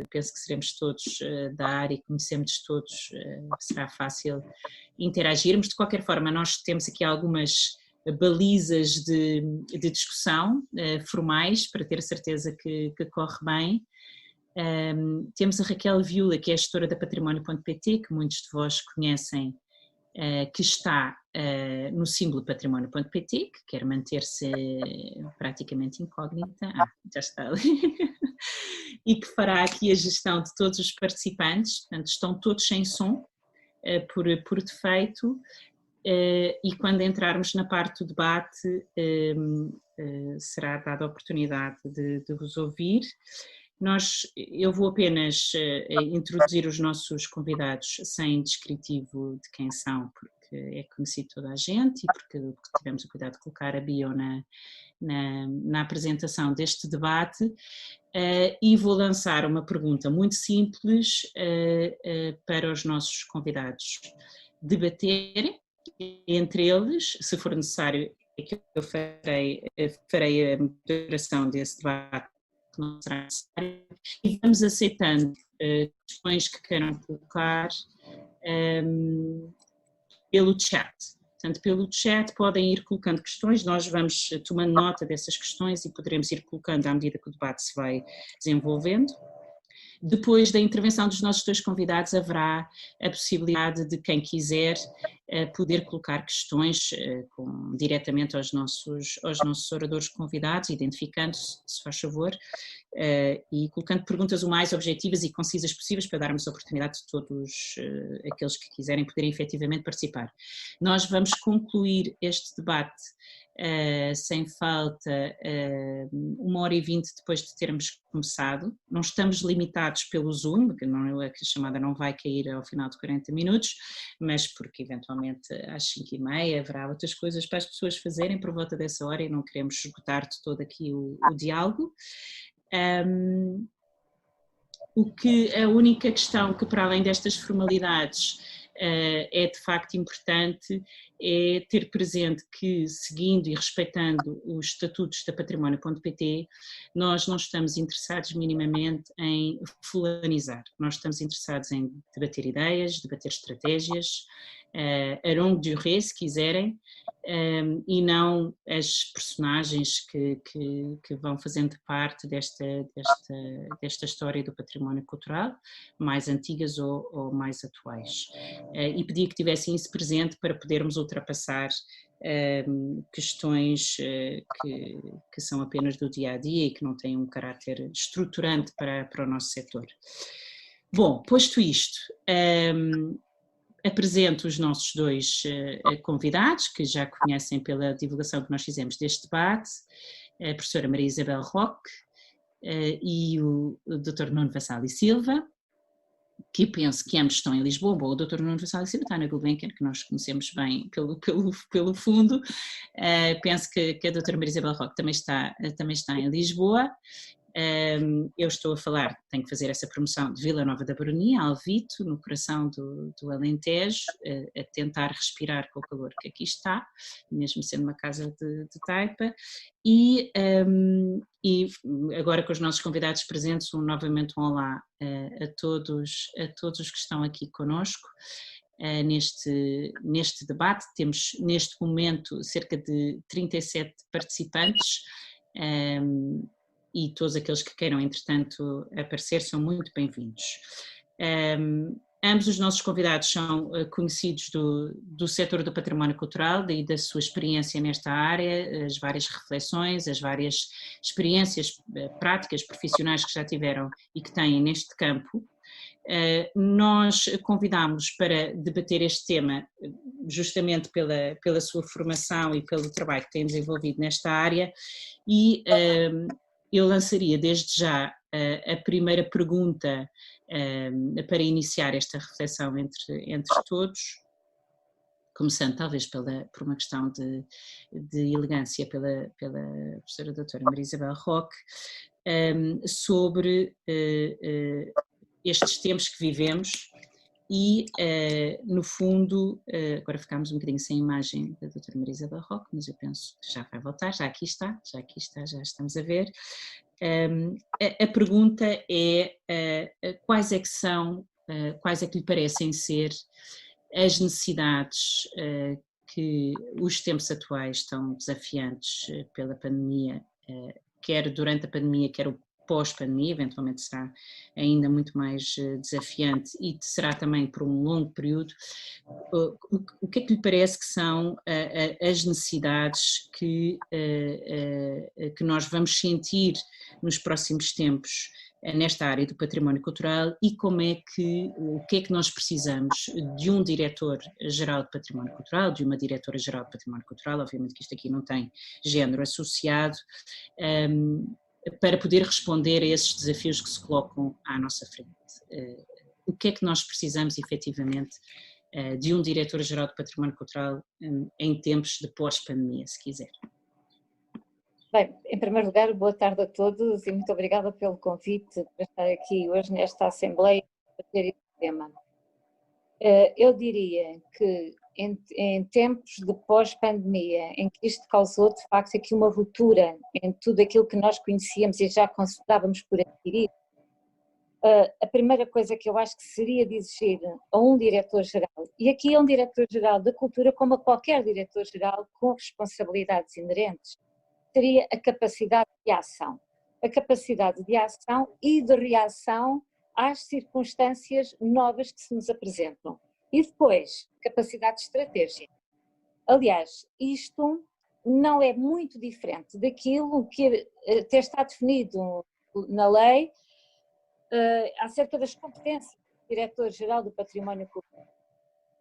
penso que seremos todos da área e conhecemos todos, será fácil interagirmos. De qualquer forma, nós temos aqui algumas balizas de discussão formais para ter certeza que corre bem. Temos a Raquel Viula, que é a gestora da Património.pt, que muitos de vós conhecem, que está no símbolo património.pt, que quer manter-se praticamente incógnita, já está ali, e que fará aqui a gestão de todos os participantes, portanto estão todos sem som, por defeito, e quando entrarmos na parte do debate será dada a oportunidade de vos ouvir. Eu vou apenas introduzir os nossos convidados sem descritivo de quem são, porque é conhecido toda a gente e porque tivemos o cuidado de colocar a bio na apresentação deste debate, e vou lançar uma pergunta muito simples para os nossos convidados debaterem entre eles. Se for necessário, é que eu farei a moderação desse debate, não será necessário, e vamos aceitando questões que queiram colocar pelo chat. Portanto, pelo chat podem ir colocando questões, nós vamos tomando nota dessas questões e poderemos ir colocando à medida que o debate se vai desenvolvendo. Depois da intervenção dos nossos dois convidados, haverá a possibilidade de quem quiser poder colocar questões diretamente aos nossos oradores convidados, identificando-se, se faz favor, e colocando perguntas o mais objetivas e concisas possíveis para darmos a oportunidade de todos aqueles que quiserem poderem efetivamente participar. Nós vamos concluir este debate sem falta 1h20 depois de termos começado. Não estamos limitados pelo Zoom, que a chamada não vai cair ao final de 40 minutos, mas porque eventualmente às 5h30 haverá outras coisas para as pessoas fazerem por volta dessa hora e não queremos esgotar de todo aqui o diálogo. A única questão que, para além destas formalidades, é de facto importante é ter presente que, seguindo e respeitando os estatutos da Património.pt, nós não estamos interessados minimamente em fulanizar, nós estamos interessados em debater ideias, debater estratégias, à longue durée, se quiserem, e não as personagens que vão fazendo parte desta história do património cultural, mais antigas ou mais atuais. E pedia que tivessem isso presente para podermos ultrapassar questões que são apenas do dia-a-dia e que não têm um caráter estruturante para o nosso setor. Bom, posto isto, apresento os nossos dois convidados, que já conhecem pela divulgação que nós fizemos deste debate, a professora Maria Isabel Roque e o Dr. Nuno Vassal e Silva, que penso que ambos estão em Lisboa. Bom, o Dr. Nuno Vassal e Silva está na Gulbenkian, que nós conhecemos bem pelo fundo. Penso que a Dra. Maria Isabel Roque também está em Lisboa. Eu estou a falar, tenho que fazer essa promoção de Vila Nova da Baronia, Alvito, no coração do Alentejo, a tentar respirar com o calor que aqui está, mesmo sendo uma casa de taipa, e agora com os nossos convidados presentes, novamente um olá a todos os que estão aqui conosco. Neste debate temos neste momento cerca de 37 participantes, e todos aqueles que queiram, entretanto, aparecer são muito bem-vindos. Ambos os nossos convidados são conhecidos do setor do património cultural e da sua experiência nesta área, as várias reflexões, as várias experiências práticas, profissionais que já tiveram e que têm neste campo. Nós convidámos para debater este tema justamente pela sua formação e pelo trabalho que têm desenvolvido nesta área, e eu lançaria desde já a primeira pergunta para iniciar esta reflexão entre todos, começando talvez por uma questão de elegância pela professora doutora Maria Isabel Roque, sobre estes tempos que vivemos e, no fundo, agora ficámos um bocadinho sem imagem da doutora Maria Isabel Roque, mas eu penso que já vai voltar, já aqui está, já estamos a ver. A pergunta é quais é que são, quais é que lhe parecem ser as necessidades que os tempos atuais estão desafiantes pela pandemia, quer durante a pandemia, quer o pós-pandemia, eventualmente será ainda muito mais desafiante e será também por um longo período. O que é que lhe parece que são as necessidades que nós vamos sentir nos próximos tempos nesta área do património cultural e o que é que nós precisamos de um diretor-geral de património cultural, de uma diretora-geral de património cultural, obviamente que isto aqui não tem género associado, para poder responder a esses desafios que se colocam à nossa frente. O que é que nós precisamos efetivamente de um diretor-geral de património cultural em tempos de pós-pandemia, se quiser? Bem, em primeiro lugar, boa tarde a todos e muito obrigada pelo convite para estar aqui hoje nesta Assembleia para ter este tema. Eu diria que em tempos de pós-pandemia, em que isto causou de facto aqui uma ruptura em tudo aquilo que nós conhecíamos e já considerávamos por adquirir, a primeira coisa que eu acho que seria de exigir a um diretor-geral, e aqui é um diretor-geral da cultura como a qualquer diretor-geral com responsabilidades inerentes, seria a capacidade de ação. A capacidade de ação e de reação às circunstâncias novas que se nos apresentam. E depois, capacidade estratégica. Aliás, isto não é muito diferente daquilo que até está definido na lei acerca das competências do Diretor-Geral do Património Cultural.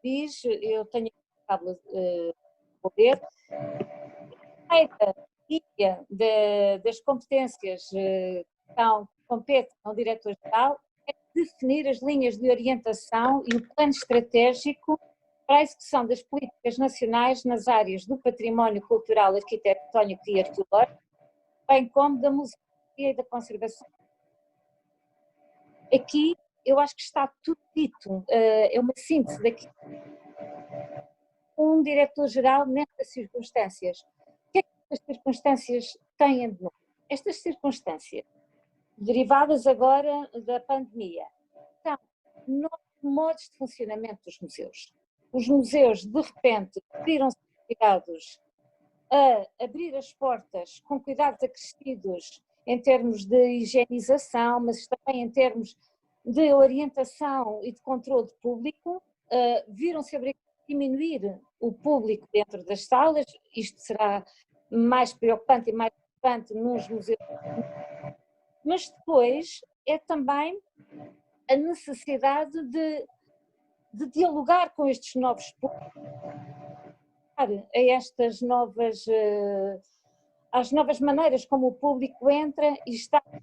Diz, eu tenho a tábua de poder, das competências que competem ao diretor-geral é definir as linhas de orientação e o plano estratégico para a execução das políticas nacionais nas áreas do património cultural, arquitetónico e arqueológico, bem como da museologia e da conservação. Aqui eu acho que está tudo dito, é uma síntese daqui. Um diretor-geral nestas circunstâncias. O que é que estas circunstâncias têm de novo? Estas circunstâncias, derivadas agora da pandemia, são novos modos de funcionamento dos museus. Os museus, de repente, viram-se obrigados a abrir as portas com cuidados acrescidos em termos de higienização, mas também em termos de orientação e de controle público, viram-se obrigados a diminuir o público dentro das salas. Isto será mais preocupante e mais preocupante nos museus, mas depois é também a necessidade de dialogar com estes novos públicos, a estas novas, às novas maneiras como o público entra e está no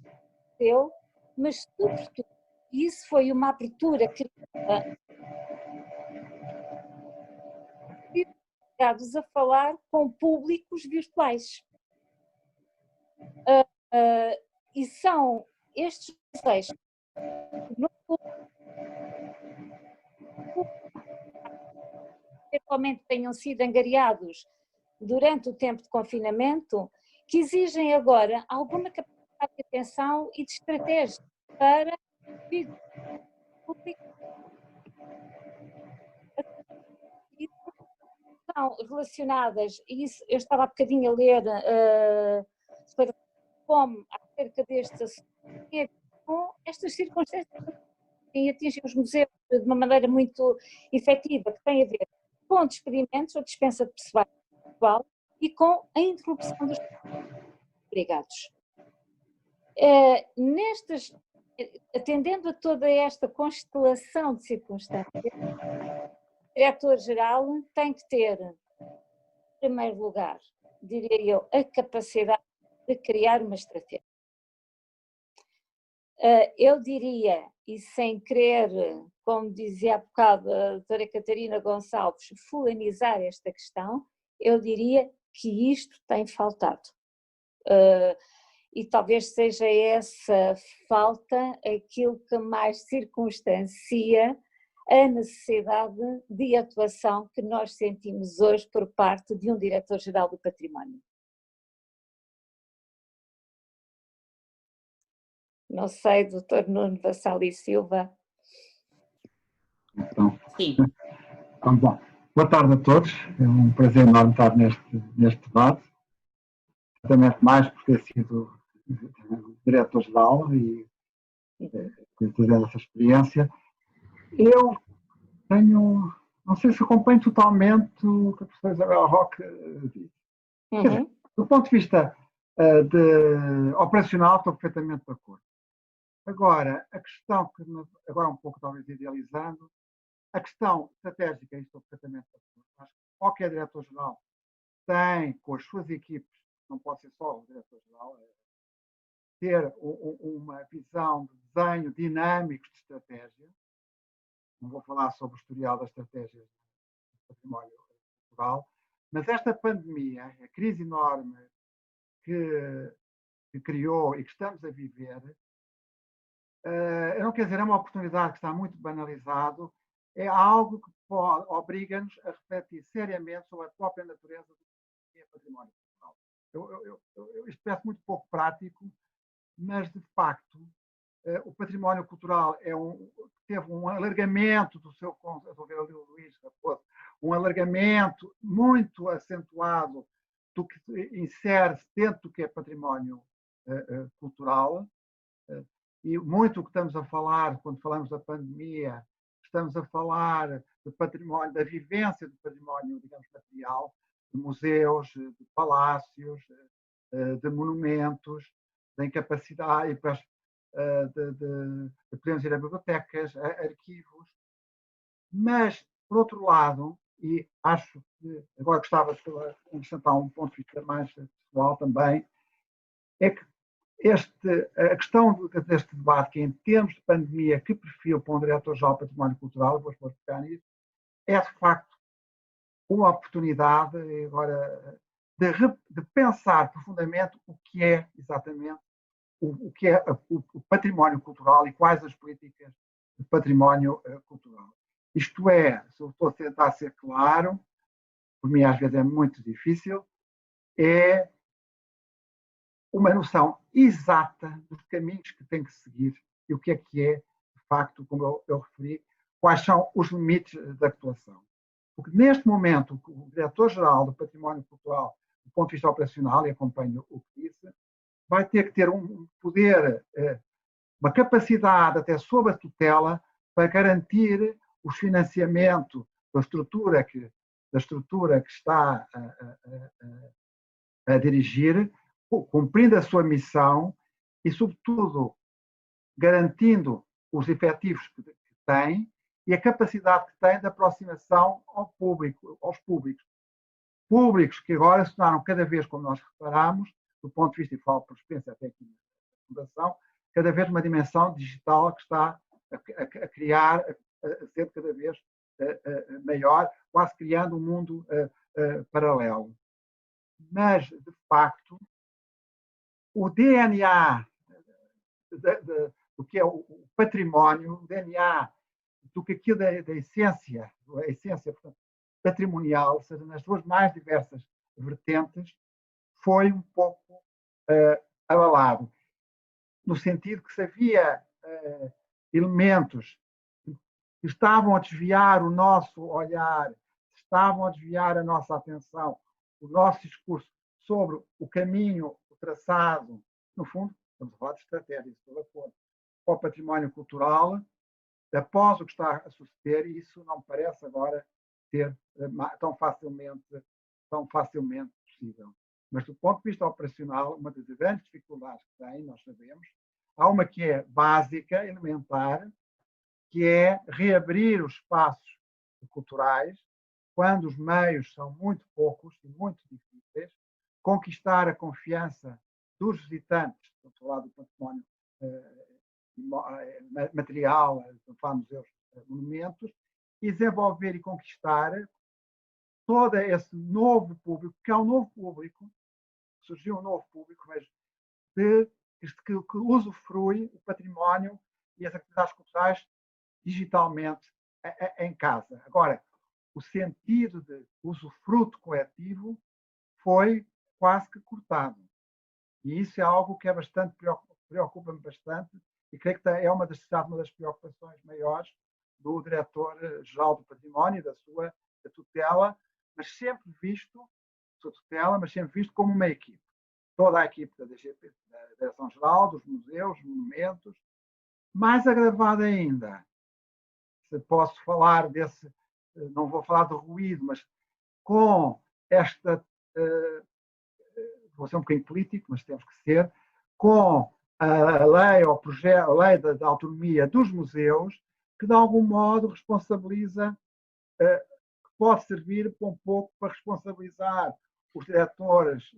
museu, mas sobretudo, e isso foi uma abertura criada, obrigados a falar com públicos virtuais. E são estes museus que atualmente tenham sido angariados durante o tempo de confinamento, que exigem agora alguma capacidade de atenção e de estratégia para o público. São relacionadas, e isso eu estava há bocadinho a ler como acerca destes assuntos, com estas circunstâncias que atingem os museus de uma maneira muito efetiva, que tem a ver com despedimentos ou dispensa de pessoal e com a interrupção dos empregados. Atendendo a toda esta constelação de circunstâncias, o diretor-geral tem que ter, em primeiro lugar, diria eu, a capacidade de criar uma estratégia. Eu diria, e sem querer, como dizia há bocado a doutora Catarina Gonçalves, fulanizar esta questão, eu diria que isto tem faltado. E talvez seja essa falta aquilo que mais circunstancia a necessidade de atuação que nós sentimos hoje por parte de um diretor-geral do património. Não sei, doutor Nuno Vassal e Silva. Então, Sim. então, bom, boa tarde a todos. É um prazer enorme estar neste debate. Certamente mais por ter sido diretor-geral e ter essa experiência. Eu tenho, não sei se acompanho totalmente o que a professora Isabel Roque disse. Quer dizer, do ponto de vista operacional, estou perfeitamente de acordo. Agora, a questão que, agora um pouco talvez idealizando, a questão estratégica, estou perfeitamente de acordo. Acho que qualquer diretor-geral tem, com as suas equipes, não pode ser só o diretor-geral, ter uma visão de desenho dinâmico de estratégia. Não vou falar sobre o historial das estratégias do património cultural, mas esta pandemia, a crise enorme que criou e que estamos a viver, eu não quero dizer, é uma oportunidade que está muito banalizado, é algo que obriga-nos a refletir seriamente sobre a própria natureza do que é património cultural. Isto parece muito pouco prático, mas de facto o património cultural teve um alargamento do seu, estou a ver ali o Luís, um alargamento muito acentuado do que insere-se dentro do que é património cultural, e muito o que estamos a falar quando falamos da pandemia, estamos a falar do património, da vivência do património, digamos, material, de museus, de palácios, de monumentos, da incapacidade de podermos ir a bibliotecas, a arquivos. Mas, por outro lado, e acho que agora gostava de acrescentar um ponto de vista mais pessoal também, é que a questão deste debate, que em termos de pandemia, que perfil para um diretor-geral de património cultural, vou explicar nisso, é de facto uma oportunidade agora de pensar profundamente o que é exatamente o que é o património cultural e quais as políticas de património cultural. Isto é, se eu estou a tentar ser claro, por mim às vezes é muito difícil, é uma noção exata dos caminhos que tem que seguir e o que é, de facto, como eu referi, quais são os limites da actuação. Porque neste momento, o diretor-geral do património cultural, do ponto de vista operacional, e acompanho o que disse, vai ter que ter um poder, uma capacidade até sob a tutela para garantir o financiamento da estrutura que está a dirigir, cumprindo a sua missão e, sobretudo, garantindo os efetivos que tem e a capacidade que tem de aproximação ao público, aos públicos. Públicos que agora se tornaram cada vez, como nós reparamos, do ponto de vista, e falo por experiência até aqui na Fundação, cada vez uma dimensão digital que está a criar, a ser cada vez maior, quase criando um mundo paralelo. Mas, de facto, o DNA do que é o património, o DNA do que aquilo da essência, portanto, patrimonial, ou seja, nas suas mais diversas vertentes, foi um pouco abalado. No sentido que se havia elementos que estavam a desviar o nosso olhar, estavam a desviar a nossa atenção, o nosso discurso sobre o caminho, o traçado, no fundo, estamos a falar de estratégias, estou de acordo, para o património cultural, após o que está a suceder, e isso não me parece agora ser tão facilmente possível. Mas, do ponto de vista operacional, uma das grandes dificuldades que tem, nós sabemos, há uma que é básica, elementar, que é reabrir os espaços culturais quando os meios são muito poucos e muito difíceis, conquistar a confiança dos visitantes, estou a falar do património material, estou a falar de museus, monumentos, e desenvolver e conquistar todo esse novo público, que é um novo público, surgiu um novo público, mas que usufrui o património e as atividades culturais digitalmente em casa. Agora, o sentido de usufruto coletivo foi quase que cortado. E isso é algo que é bastante preocupa-me bastante e creio que é uma das preocupações maiores do Diretor-Geral do Património, da tutela, mas sempre visto, como uma equipe. Toda a equipe da DGP, da Direção-Geral, dos museus, monumentos. Mais agravado ainda, se posso falar desse, não vou falar de ruído, mas com esta, vou ser um bocadinho político, mas temos que ser, com a lei, ou projeto, a lei da autonomia dos museus, que de algum modo responsabiliza, pode servir um pouco para responsabilizar os diretores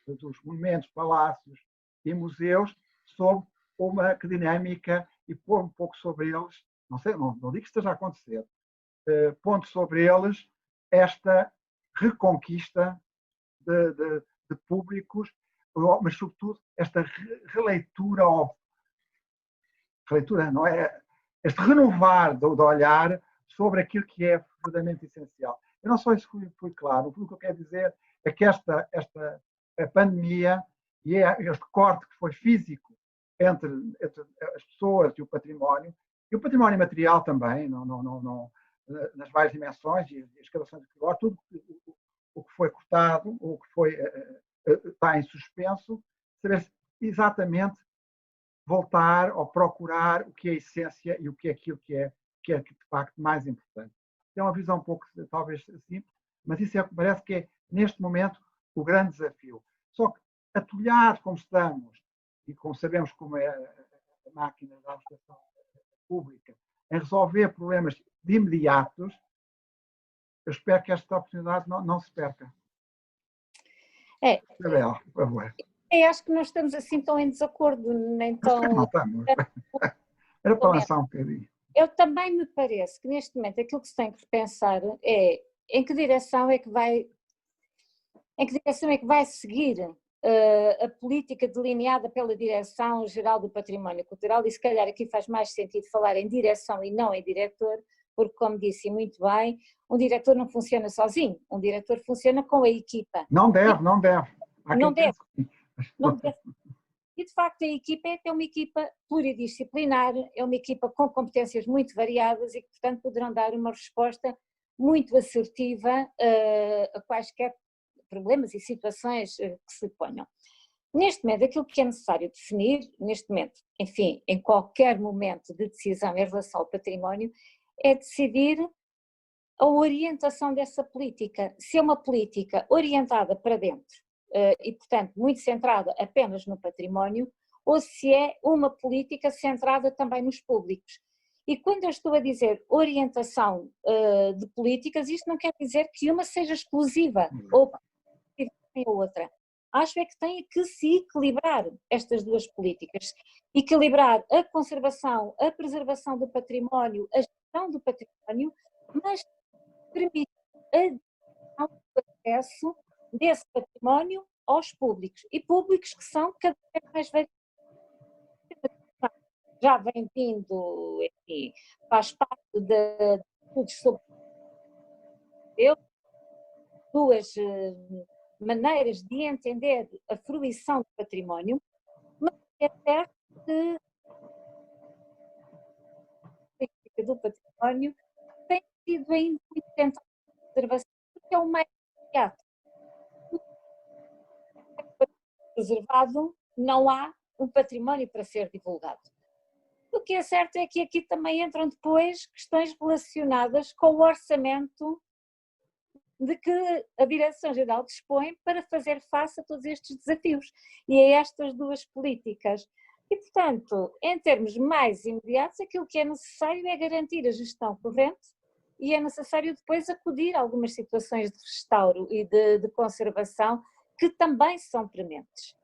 dos monumentos, palácios e museus sobre uma dinâmica e pôr um pouco sobre eles, não digo que esteja a acontecer, pondo sobre eles esta reconquista de públicos, mas sobretudo esta releitura não é? Este renovar do olhar sobre aquilo que é verdadeiramente essencial. Eu não sei se fui claro, o que eu quero dizer é que esta a pandemia e este corte que foi físico entre as pessoas e o património material também, nas várias dimensões e as escavações de quilómetros, tudo o que foi cortado, o que está em suspenso, saber exatamente voltar ou procurar o que é a essência e o que é aquilo que é de facto mais importante. É uma visão um pouco, talvez, simples, mas isso parece que é, neste momento, o grande desafio. Só que, atolhados como estamos, e como sabemos como é a máquina da administração pública, em resolver problemas de imediatos, eu espero que esta oportunidade não se perca. Isabel, por favor. Acho que não estamos assim tão em desacordo, nem tão... Não estamos. Era para lançar um bocadinho. Eu também me parece que neste momento aquilo que se tem que repensar é em que direção é que vai seguir a política delineada pela Direção-Geral do Património Cultural, e se calhar aqui faz mais sentido falar em direção e não em diretor, porque, como disse muito bem, um diretor não funciona sozinho, um diretor funciona com a equipa. Não deve. Não deve. E, de facto, a equipa é uma equipa pluridisciplinar, é uma equipa com competências muito variadas e que, portanto, poderão dar uma resposta muito assertiva a quaisquer problemas e situações que se ponham. Neste momento, aquilo que é necessário definir, neste momento, enfim, em qualquer momento de decisão em relação ao património, é decidir a orientação dessa política. Se é uma política orientada para dentro, e, portanto, muito centrada apenas no património, ou se é uma política centrada também nos públicos. E quando eu estou a dizer orientação de políticas, isto não quer dizer que uma seja exclusiva ou a outra. Acho é que tem que se equilibrar estas duas políticas. Equilibrar a conservação, a preservação do património, a gestão do património, mas permite o acesso desse património aos públicos, e públicos que são cada vez mais variados. Já vem vindo, enfim, faz parte de estudos sobre duas maneiras de entender a fruição do património, mas é certo que a política do património tem sido ainda muito centrada na preservação, porque é o mais imediato. Preservado, não há um património para ser divulgado. O que é certo é que aqui também entram depois questões relacionadas com o orçamento de que a Direção-Geral dispõe para fazer face a todos estes desafios e a estas duas políticas. E, portanto, em termos mais imediatos, aquilo que é necessário é garantir a gestão corrente e é necessário depois acudir a algumas situações de restauro e de conservação que também são prementes.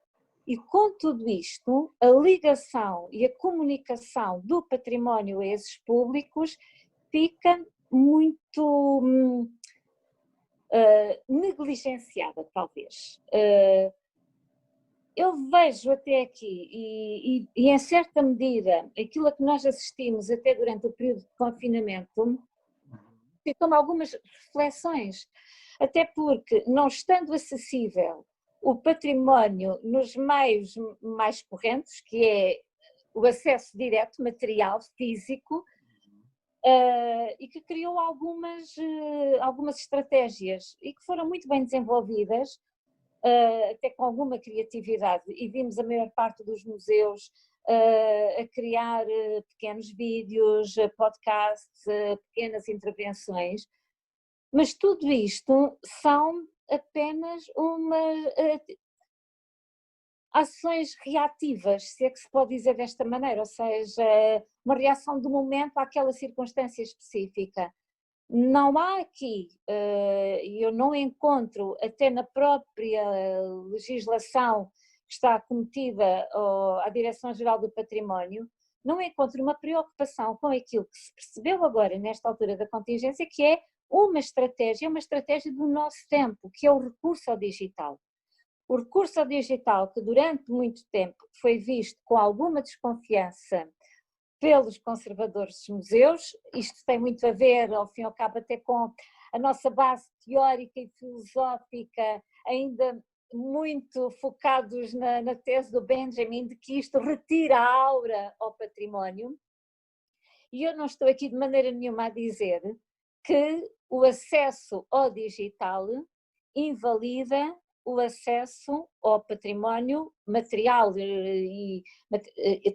E com tudo isto, a ligação e a comunicação do património a esses públicos fica muito negligenciada, talvez. Eu vejo até aqui, e em certa medida, aquilo a que nós assistimos até durante o período de confinamento, ficam algumas reflexões, até porque não estando acessível o património nos meios mais correntes, que é o acesso direto, material, físico, e que criou algumas estratégias e que foram muito bem desenvolvidas, até com alguma criatividade, e vimos a maior parte dos museus a criar pequenos vídeos, podcasts, pequenas intervenções, mas tudo isto são apenas ações reativas, se é que se pode dizer desta maneira, ou seja, uma reação do momento àquela circunstância específica. Não há aqui, eu não encontro, até na própria legislação que está cometida à Direção-Geral do Património, não encontro uma preocupação com aquilo que se percebeu agora, nesta altura da contingência, que é uma estratégia do nosso tempo, que é o recurso ao digital. O recurso ao digital, que durante muito tempo foi visto com alguma desconfiança pelos conservadores dos museus, isto tem muito a ver, ao fim e ao cabo, até com a nossa base teórica e filosófica, ainda muito focados na tese do Benjamin, de que isto retira a aura ao património. E eu não estou aqui de maneira nenhuma a dizer que o acesso ao digital invalida o acesso ao património material,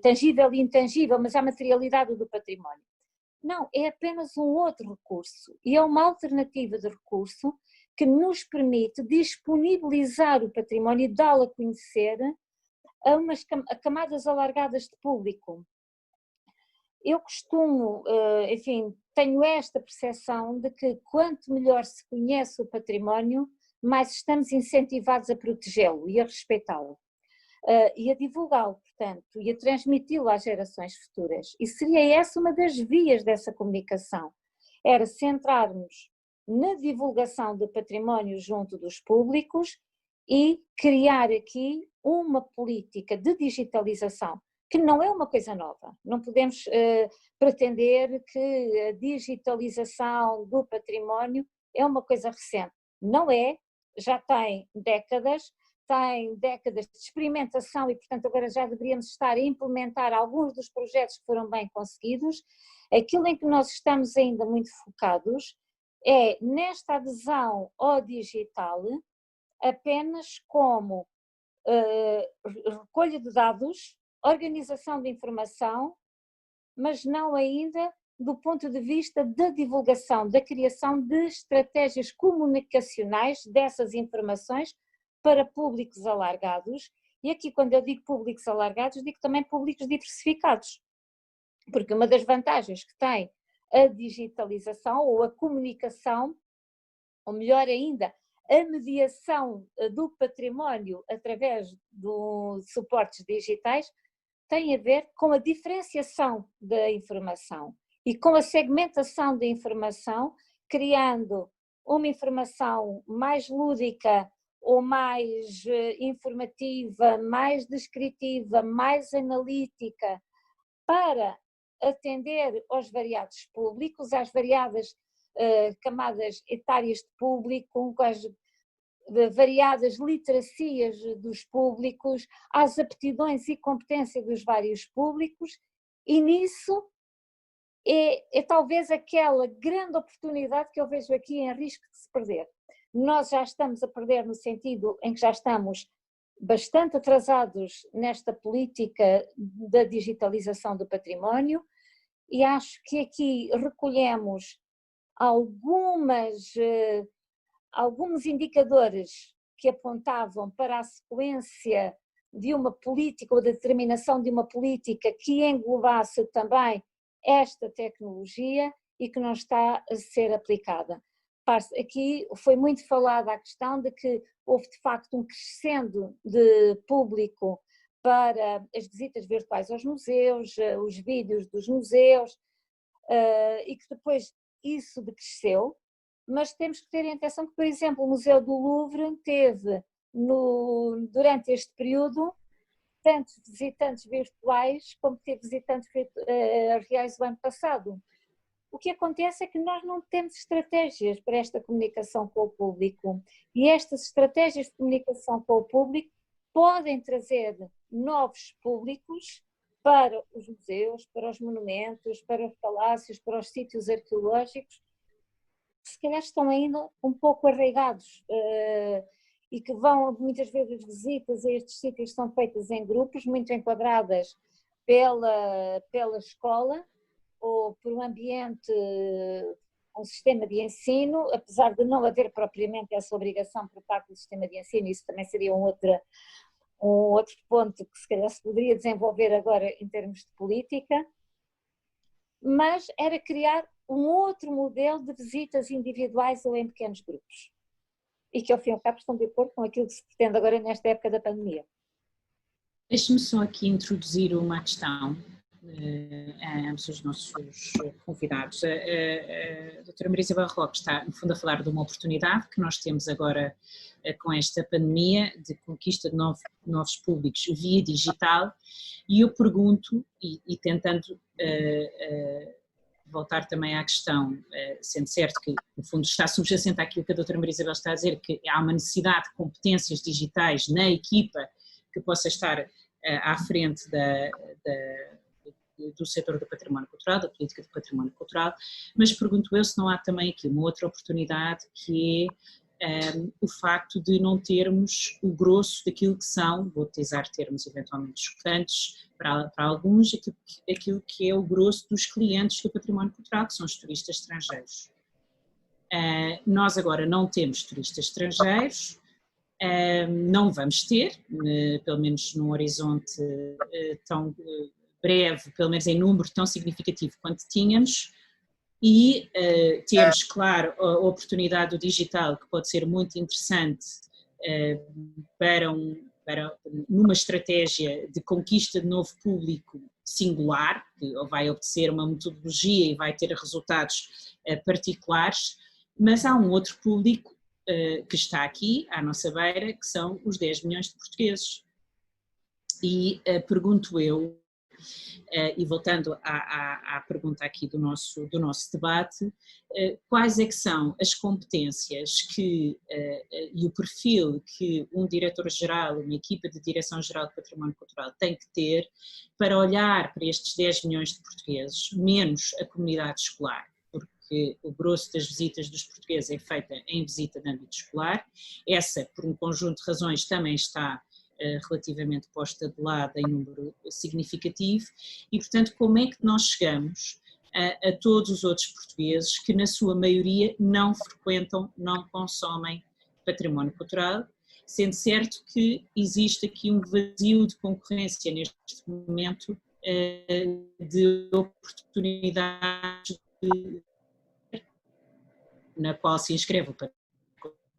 tangível e intangível, mas à materialidade do património. Não, é apenas um outro recurso e é uma alternativa de recurso que nos permite disponibilizar o património e dá-lo a conhecer a camadas alargadas de público. Eu costumo, enfim, tenho esta percepção de que quanto melhor se conhece o património, mais estamos incentivados a protegê-lo e a respeitá-lo, e a divulgá-lo, portanto, e a transmiti-lo às gerações futuras. E seria essa uma das vias dessa comunicação, era centrarmos na divulgação do património junto dos públicos e criar aqui uma política de digitalização, que não é uma coisa nova. Não podemos pretender que a digitalização do património é uma coisa recente. Não é, já tem décadas de experimentação e, portanto, agora já deveríamos estar a implementar alguns dos projetos que foram bem conseguidos. Aquilo em que nós estamos ainda muito focados é nesta adesão ao digital apenas como recolha de dados, organização de informação, mas não ainda do ponto de vista da divulgação, da criação de estratégias comunicacionais dessas informações para públicos alargados. E aqui, quando eu digo públicos alargados, digo também públicos diversificados, porque uma das vantagens que tem a digitalização ou a comunicação, ou melhor ainda, a mediação do património através de suportes digitais, tem a ver com a diferenciação da informação e com a segmentação da informação, criando uma informação mais lúdica ou mais informativa, mais descritiva, mais analítica, para atender aos variados públicos, às variadas camadas etárias de público, com as variadas literacias dos públicos, às aptidões e competências dos vários públicos, e nisso é talvez aquela grande oportunidade que eu vejo aqui em risco de se perder. Nós já estamos a perder no sentido em que já estamos bastante atrasados nesta política da digitalização do património, e acho que aqui recolhemos alguns indicadores que apontavam para a sequência de uma política ou da determinação de uma política que englobasse também esta tecnologia e que não está a ser aplicada. Aqui foi muito falada a questão de que houve de facto um crescendo de público para as visitas virtuais aos museus, os vídeos dos museus, e que depois isso decresceu, mas temos que ter em atenção que, por exemplo, o Museu do Louvre teve, durante este período, tanto visitantes virtuais como teve visitantes reais o ano passado. o que acontece é que nós não temos estratégias para esta comunicação com o público, e estas estratégias de comunicação com o público podem trazer novos públicos para os museus, para os monumentos, para os palácios, para os sítios arqueológicos, que se calhar estão ainda um pouco arraigados, e que vão, muitas vezes, visitas a estes sítios são feitas em grupos, muito enquadradas pela escola, ou por um ambiente, um sistema de ensino, apesar de não haver propriamente essa obrigação por parte do sistema de ensino. Isso também seria um outro ponto que se calhar se poderia desenvolver agora em termos de política, mas era criar um outro modelo de visitas individuais ou em pequenos grupos, e que ao fim e ao cabo estão de acordo com aquilo que se pretende agora nesta época da pandemia. Deixe-me só aqui introduzir uma questão a ambos os nossos convidados. A doutora Maria Isabel Roque está, no fundo, a falar de uma oportunidade que nós temos agora com esta pandemia de conquista de novos públicos via digital, e eu pergunto, e tentando voltar também à questão, sendo certo que, no fundo, está subjacente àquilo que a doutora Maria Isabel está a dizer, que há uma necessidade de competências digitais na equipa que possa estar à frente do setor do património cultural, da política do património cultural, mas pergunto eu se não há também aqui uma outra oportunidade, que é o facto de não termos o grosso daquilo que são, vou utilizar termos eventualmente chocantes para alguns, aquilo que é o grosso dos clientes do património cultural, que são os turistas estrangeiros. Nós agora não temos turistas estrangeiros, não vamos ter, pelo menos num horizonte tão breve, pelo menos em número tão significativo quanto tínhamos, e temos, claro, a oportunidade do digital, que pode ser muito interessante para numa estratégia de conquista de novo público singular, que vai obedecer uma metodologia e vai ter resultados particulares, mas há um outro público que está aqui à nossa beira, que são os 10 milhões de portugueses. E pergunto eu, e voltando à pergunta aqui do nosso debate, quais é que são as competências e o perfil que um diretor-geral, uma equipa de direção-geral de património cultural tem que ter para olhar para estes 10 milhões de portugueses, menos a comunidade escolar, porque o grosso das visitas dos portugueses é feita em visita de âmbito escolar. Essa, por um conjunto de razões, também está relativamente posta de lado em número significativo, e portanto como é que nós chegamos a todos os outros portugueses que na sua maioria não frequentam, não consomem património cultural, sendo certo que existe aqui um vazio de concorrência neste momento de oportunidades na qual se inscreve para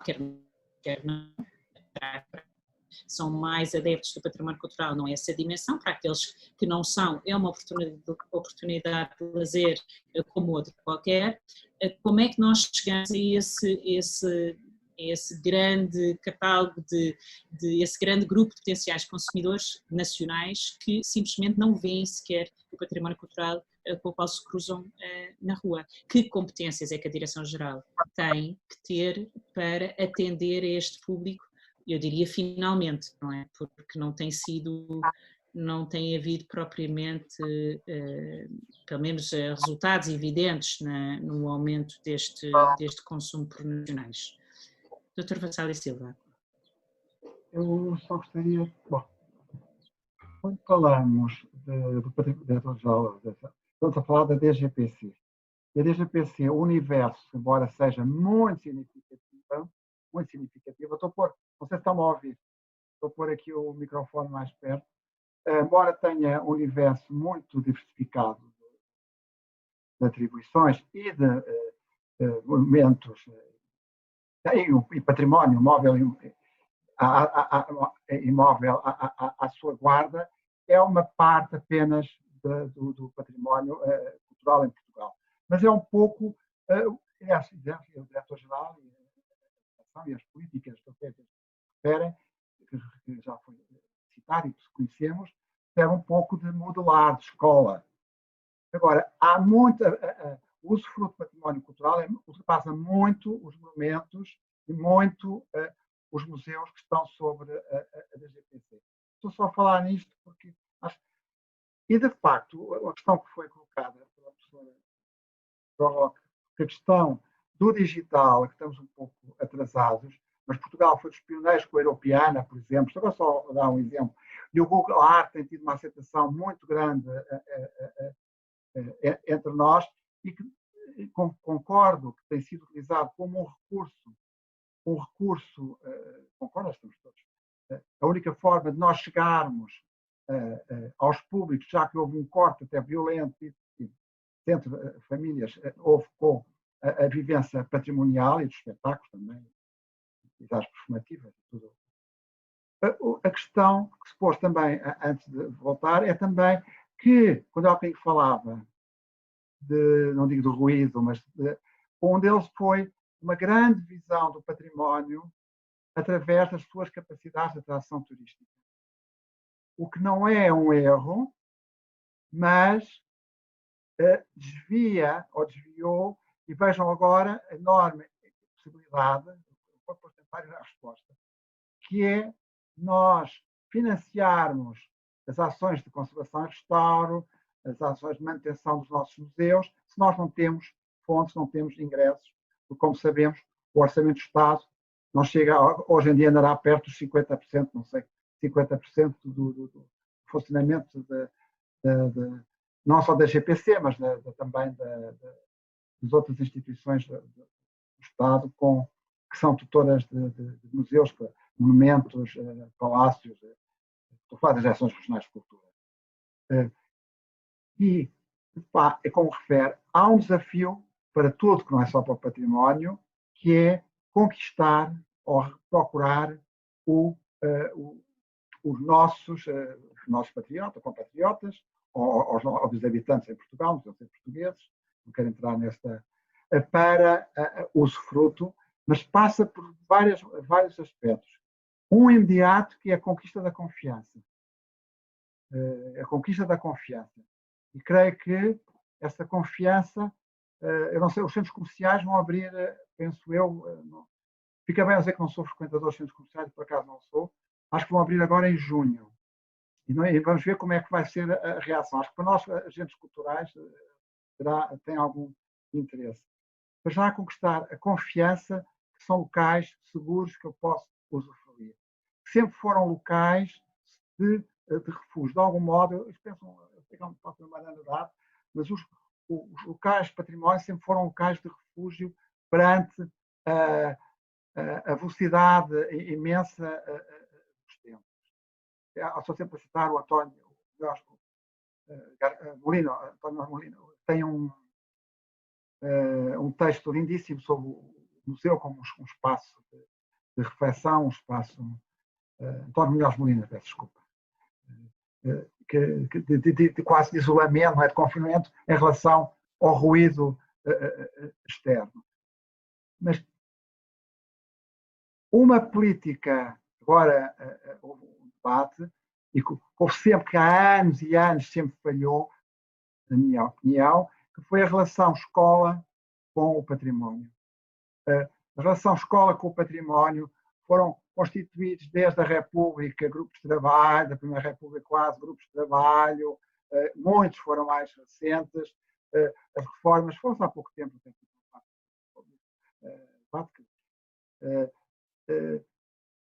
quer não, são mais adeptos do património cultural, não é essa dimensão. Para aqueles que não são, é uma oportunidade de lazer como outra qualquer. Como é que nós chegamos a esse grande catálogo, esse grande grupo de potenciais consumidores nacionais que simplesmente não veem sequer o património cultural com o qual se cruzam na rua? Que competências é que a Direção-Geral tem que ter para atender a este público? Eu diria finalmente, não é? Porque não tem havido propriamente, pelo menos resultados evidentes no aumento deste consumo por nacionais. Dr. Vassal e Silva. Eu só gostaria, bom, quando falamos do património, estamos a falar da DGPC. E a DGPC, o universo, embora seja muito significativo, não sei se estão a ouvir, estou a pôr aqui o microfone mais perto, embora tenha um universo muito diversificado de atribuições e de monumentos e património móvel imóvel à sua guarda, é uma parte apenas do património cultural em Portugal. Mas é um pouco, o diretor-geral e as políticas que referem, que já foi citado e que conhecemos, é um pouco de modelar, de escola. Agora, há muito, o usufruto do património cultural ultrapassa muito os monumentos e muito os museus que estão sobre a DGPC. Estou só a falar nisto porque acho... E, de facto, a questão que foi colocada pela professora Roque, que a questão do digital, que estamos um pouco atrasados, mas Portugal foi dos pioneiros com a Europeana, por exemplo, agora só dar um exemplo, e o Google Art tem tido uma aceitação muito grande entre nós, e que concordo que tem sido utilizado como um recurso, concordo, estamos todos, a única forma de nós chegarmos aos públicos, já que houve um corte até violento dentro de famílias, houve com a vivência patrimonial e dos espetáculos também, e das performativas e tudo. A questão que se pôs também, antes de voltar, é também que, quando alguém falava não digo de ruído, mas um deles foi uma grande visão do património através das suas capacidades de atração turística. O que não é um erro, mas desviou, e vejam agora a enorme possibilidade, vou tentar a resposta, que é nós financiarmos as ações de conservação e restauro, as ações de manutenção dos nossos museus, se nós não temos fontes, não temos ingressos, porque, como sabemos, o Orçamento do Estado não chega, hoje em dia andará perto dos 50%, não sei, 50% do funcionamento não só da GPC, mas também das outras instituições do Estado, que são tutoras de museus, monumentos, palácios, estou a falar das direções regionais de cultura. E, é como refere, há um desafio para tudo, que não é só para o património, que é conquistar ou procurar os nossos compatriotas, ou os habitantes em Portugal, não são portugueses, não quero entrar nesta, para usufruto, mas passa por vários aspectos. Um imediato, que é a conquista da confiança. A conquista da confiança. E creio que essa confiança, eu não sei, os centros comerciais vão abrir, penso eu, fica bem a dizer que não sou frequentador dos centros comerciais, por acaso não sou, acho que vão abrir agora em junho. E vamos ver como é que vai ser a reação. Acho que para nós, agentes culturais, tem algum interesse. Para já conquistar a confiança que são locais seguros que eu posso usufruir. Sempre foram locais de refúgio. De algum modo, eu penso, não posso lembrar da data, mas os locais de património sempre foram locais de refúgio perante a velocidade imensa dos tempos. Estou sempre a citar o António Molino. António Molino tem um texto lindíssimo sobre o museu como um espaço de reflexão, um espaço... António Munhoz Molina, peço desculpa. De quase de isolamento, não é, de confinamento, em relação ao ruído externo. Mas uma política, agora houve um debate, e que houve sempre, que há anos e anos sempre falhou, na minha opinião, que foi a relação escola com o património. A relação escola com o património foram constituídos desde a República grupos de trabalho, da Primeira República quase grupos de trabalho, muitos foram mais recentes, as reformas foram há pouco tempo.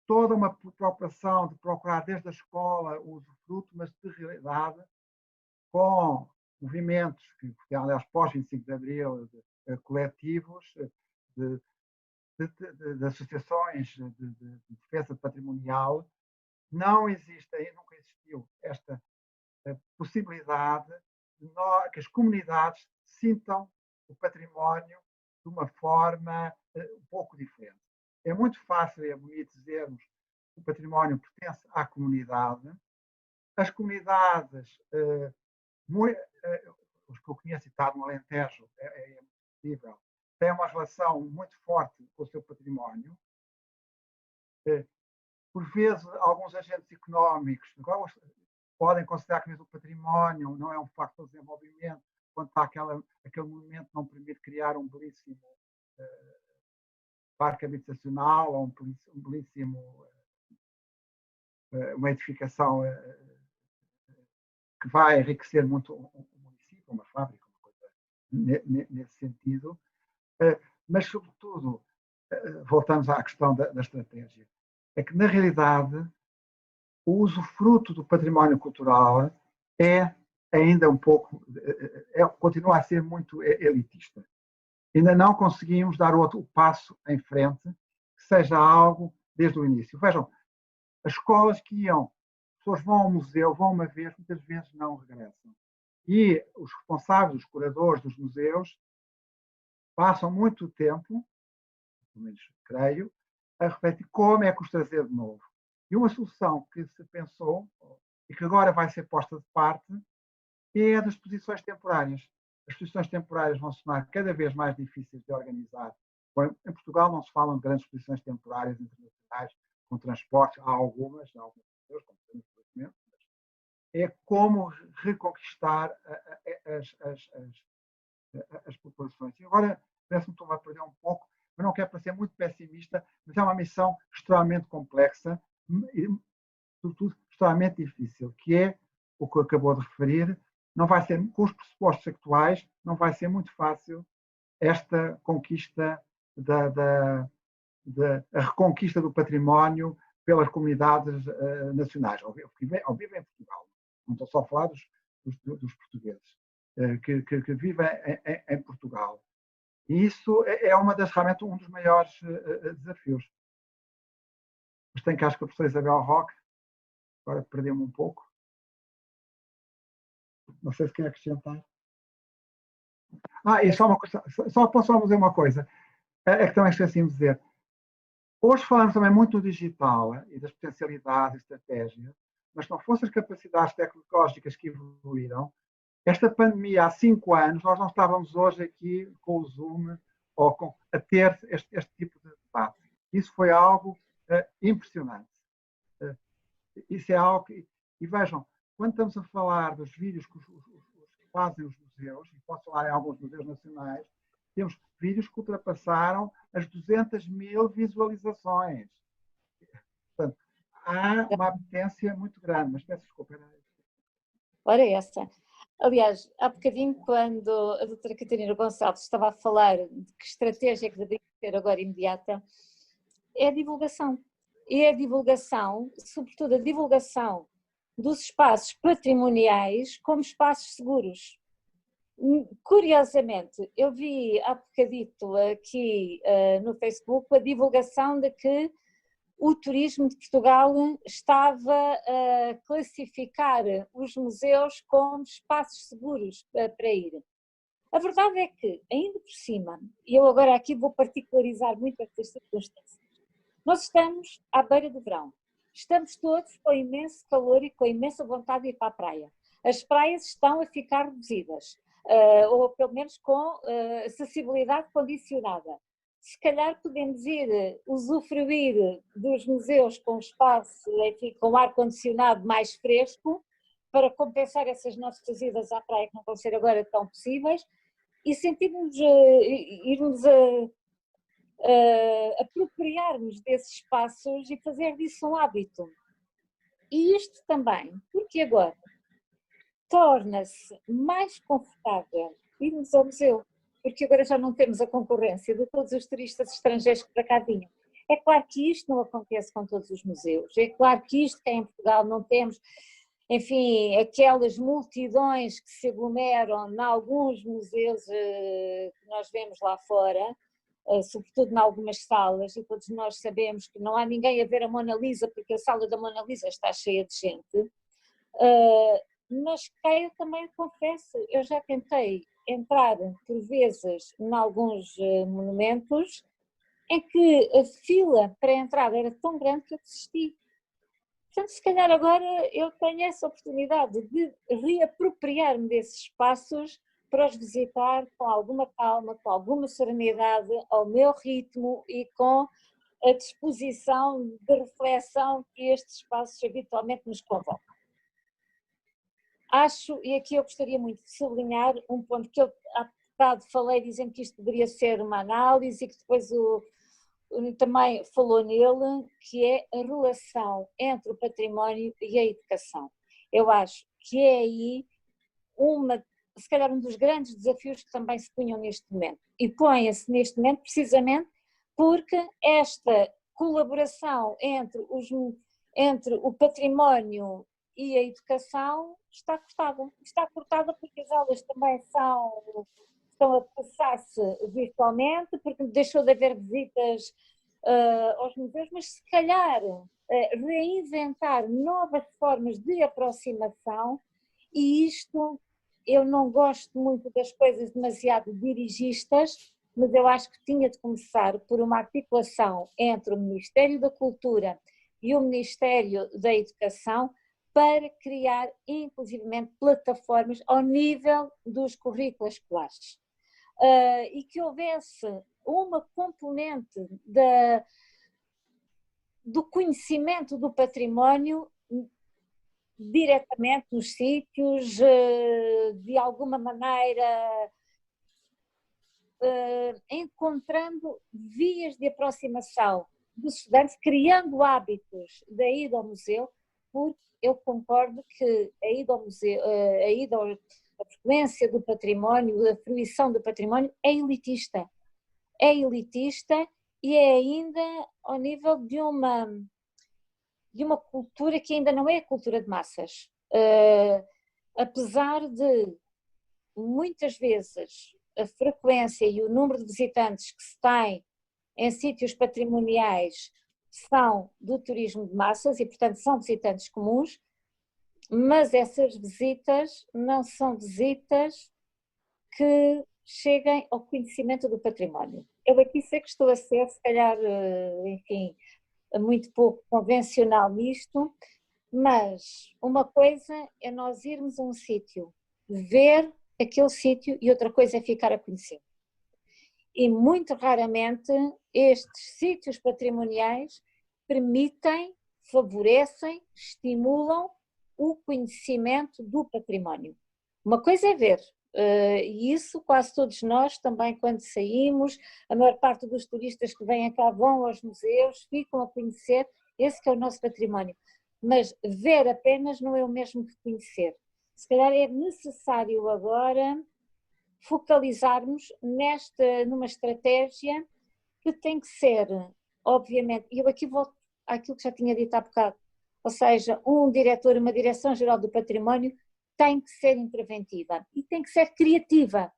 Toda uma preocupação de procurar desde a escola o usufruto, mas de realidade, com movimentos que aliás, pós-25 de Abril, coletivos, de associações de defesa patrimonial, não existe, aí nunca existiu esta possibilidade de que as comunidades sintam o património de uma forma um pouco diferente. É muito fácil e é bonito dizermos que o património pertence à comunidade. As comunidades, os que eu conheço e está no Alentejo, é possível, têm uma relação muito forte com o seu património. Por vezes, alguns agentes económicos podem considerar que o património não é um facto de desenvolvimento, quando está aquele monumento não permite criar um belíssimo parque habitacional ou um belíssimo, uma edificação que vai enriquecer muito o município, uma fábrica, uma coisa nesse sentido. Mas, sobretudo, voltamos à questão da estratégia, é que, na realidade, o usufruto do património cultural é ainda um pouco, continua a ser muito elitista. Ainda não conseguimos dar outro passo em frente, que seja algo desde o início. Vejam, as escolas que iam, as pessoas vão ao museu, vão uma vez, muitas vezes não regressam. E os responsáveis, os curadores dos museus, passam muito tempo, pelo menos creio, a refletir como é que os trazer de novo. E uma solução que se pensou, e que agora vai ser posta de parte, é a das exposições temporárias. As exposições temporárias vão se tornar cada vez mais difíceis de organizar. Bom, em Portugal não se falam de grandes exposições temporárias internacionais com transportes, há algumas como mas é como reconquistar as populações. E agora parece-me que estou a perder um pouco, mas não quero parecer muito pessimista, mas é uma missão extremamente complexa e, sobretudo, extremamente difícil, que é o que acabou de referir. Não vai ser, com os pressupostos actuais, não vai ser muito fácil esta conquista a reconquista do património pelas comunidades nacionais, ao vivo em Portugal. Não estou só a falar dos portugueses que vivem em Portugal. E isso é realmente um dos maiores desafios. Mas tenho cá, acho que a professora Isabel Roque, agora perdeu-me um pouco. Não sei se quer acrescentar. E só uma coisa, só posso dizer uma coisa, é que também esqueci de dizer. Hoje falamos também muito do digital e das potencialidades e estratégias, mas se não fossem as capacidades tecnológicas que evoluíram, esta pandemia há 5 anos, nós não estávamos hoje aqui com o Zoom ou a ter este tipo de debate. Isso foi algo impressionante. Isso é algo que... E vejam, quando estamos a falar dos vídeos que fazem os museus, e posso falar em alguns museus nacionais, temos vídeos que ultrapassaram as 200.000 visualizações. Portanto, há uma apetência muito grande, mas peço desculpa. Ora essa. Aliás, há bocadinho, quando a doutora Catarina Gonçalves estava a falar de que estratégia que deveria ser agora imediata, é a divulgação. E a divulgação, sobretudo a divulgação dos espaços patrimoniais como espaços seguros. Curiosamente, eu vi há bocadito aqui no Facebook a divulgação de que o Turismo de Portugal estava a classificar os museus como espaços seguros para ir. A verdade é que, ainda por cima, e eu agora aqui vou particularizar muito estas circunstâncias, nós estamos à beira do verão, estamos todos com imenso calor e com imensa vontade de ir para a praia. As praias estão a ficar reduzidas, ou pelo menos com acessibilidade condicionada. Se calhar podemos ir usufruir dos museus com espaço, enfim, com ar-condicionado mais fresco, para compensar essas nossas idas à praia que não vão ser agora tão possíveis, e sentirmos, irmos apropriarmos desses espaços e fazer disso um hábito. E isto também, porque agora torna-se mais confortável irmos ao museu, porque agora já não temos a concorrência de todos os turistas estrangeiros que para cá vinham. É claro que isto não acontece com todos os museus, é claro que isto que em Portugal não temos, enfim, aquelas multidões que se aglomeram em alguns museus que nós vemos lá fora, sobretudo em algumas salas, e todos nós sabemos que não há ninguém a ver a Mona Lisa, porque a sala da Mona Lisa está cheia de gente, mas cá eu também confesso, eu já tentei entrar por vezes em alguns monumentos em que a fila para entrar era tão grande que eu desisti. Portanto, se calhar agora eu tenho essa oportunidade de reapropriar-me desses espaços para os visitar com alguma calma, com alguma serenidade, ao meu ritmo e com a disposição de reflexão que estes espaços habitualmente nos convocam. acho, e aqui eu gostaria muito de sublinhar um ponto que eu há bocado falei, dizendo que isto deveria ser uma análise e que depois também falou nele, que é a relação entre o património e a educação. Eu acho que é aí se calhar um dos grandes desafios que também se punham neste momento. E põe-se neste momento precisamente porque esta colaboração entre o património e a educação está cortada. Está cortada porque as aulas também estão a passar-se virtualmente, porque deixou de haver visitas aos museus, mas se calhar reinventar novas formas de aproximação, e isto eu não gosto muito das coisas demasiado dirigistas, mas eu acho que tinha de começar por uma articulação entre o Ministério da Cultura e o Ministério da Educação para criar inclusivamente plataformas ao nível dos currículos escolares. E que houvesse uma componente do conhecimento do património diretamente nos sítios, de alguma maneira encontrando vias de aproximação dos estudantes, criando hábitos da ida ao museu, porque eu concordo que a ida ao museu, a frequência do património, a fruição do património é elitista e é ainda ao nível de uma cultura que ainda não é a cultura de massas. Apesar de muitas vezes a frequência e o número de visitantes que se tem em sítios patrimoniais são do turismo de massas e, portanto, são visitantes comuns, mas essas visitas não são visitas que cheguem ao conhecimento do património. Eu aqui sei que estou a ser, se calhar, enfim, muito pouco convencional nisto, mas uma coisa é nós irmos a um sítio, ver aquele sítio, e outra coisa é ficar a conhecer. E muito raramente estes sítios patrimoniais permitem, favorecem, estimulam o conhecimento do património. Uma coisa é ver, e isso quase todos nós também quando saímos, a maior parte dos turistas que vêm cá vão aos museus, ficam a conhecer, esse que é o nosso património. Mas ver apenas não é o mesmo que conhecer. Se calhar é necessário agora focalizarmos numa estratégia que tem que ser, obviamente, e eu aqui volto àquilo que já tinha dito há bocado, ou seja, um diretor, uma direção-geral do património tem que ser interventiva e tem que ser criativa.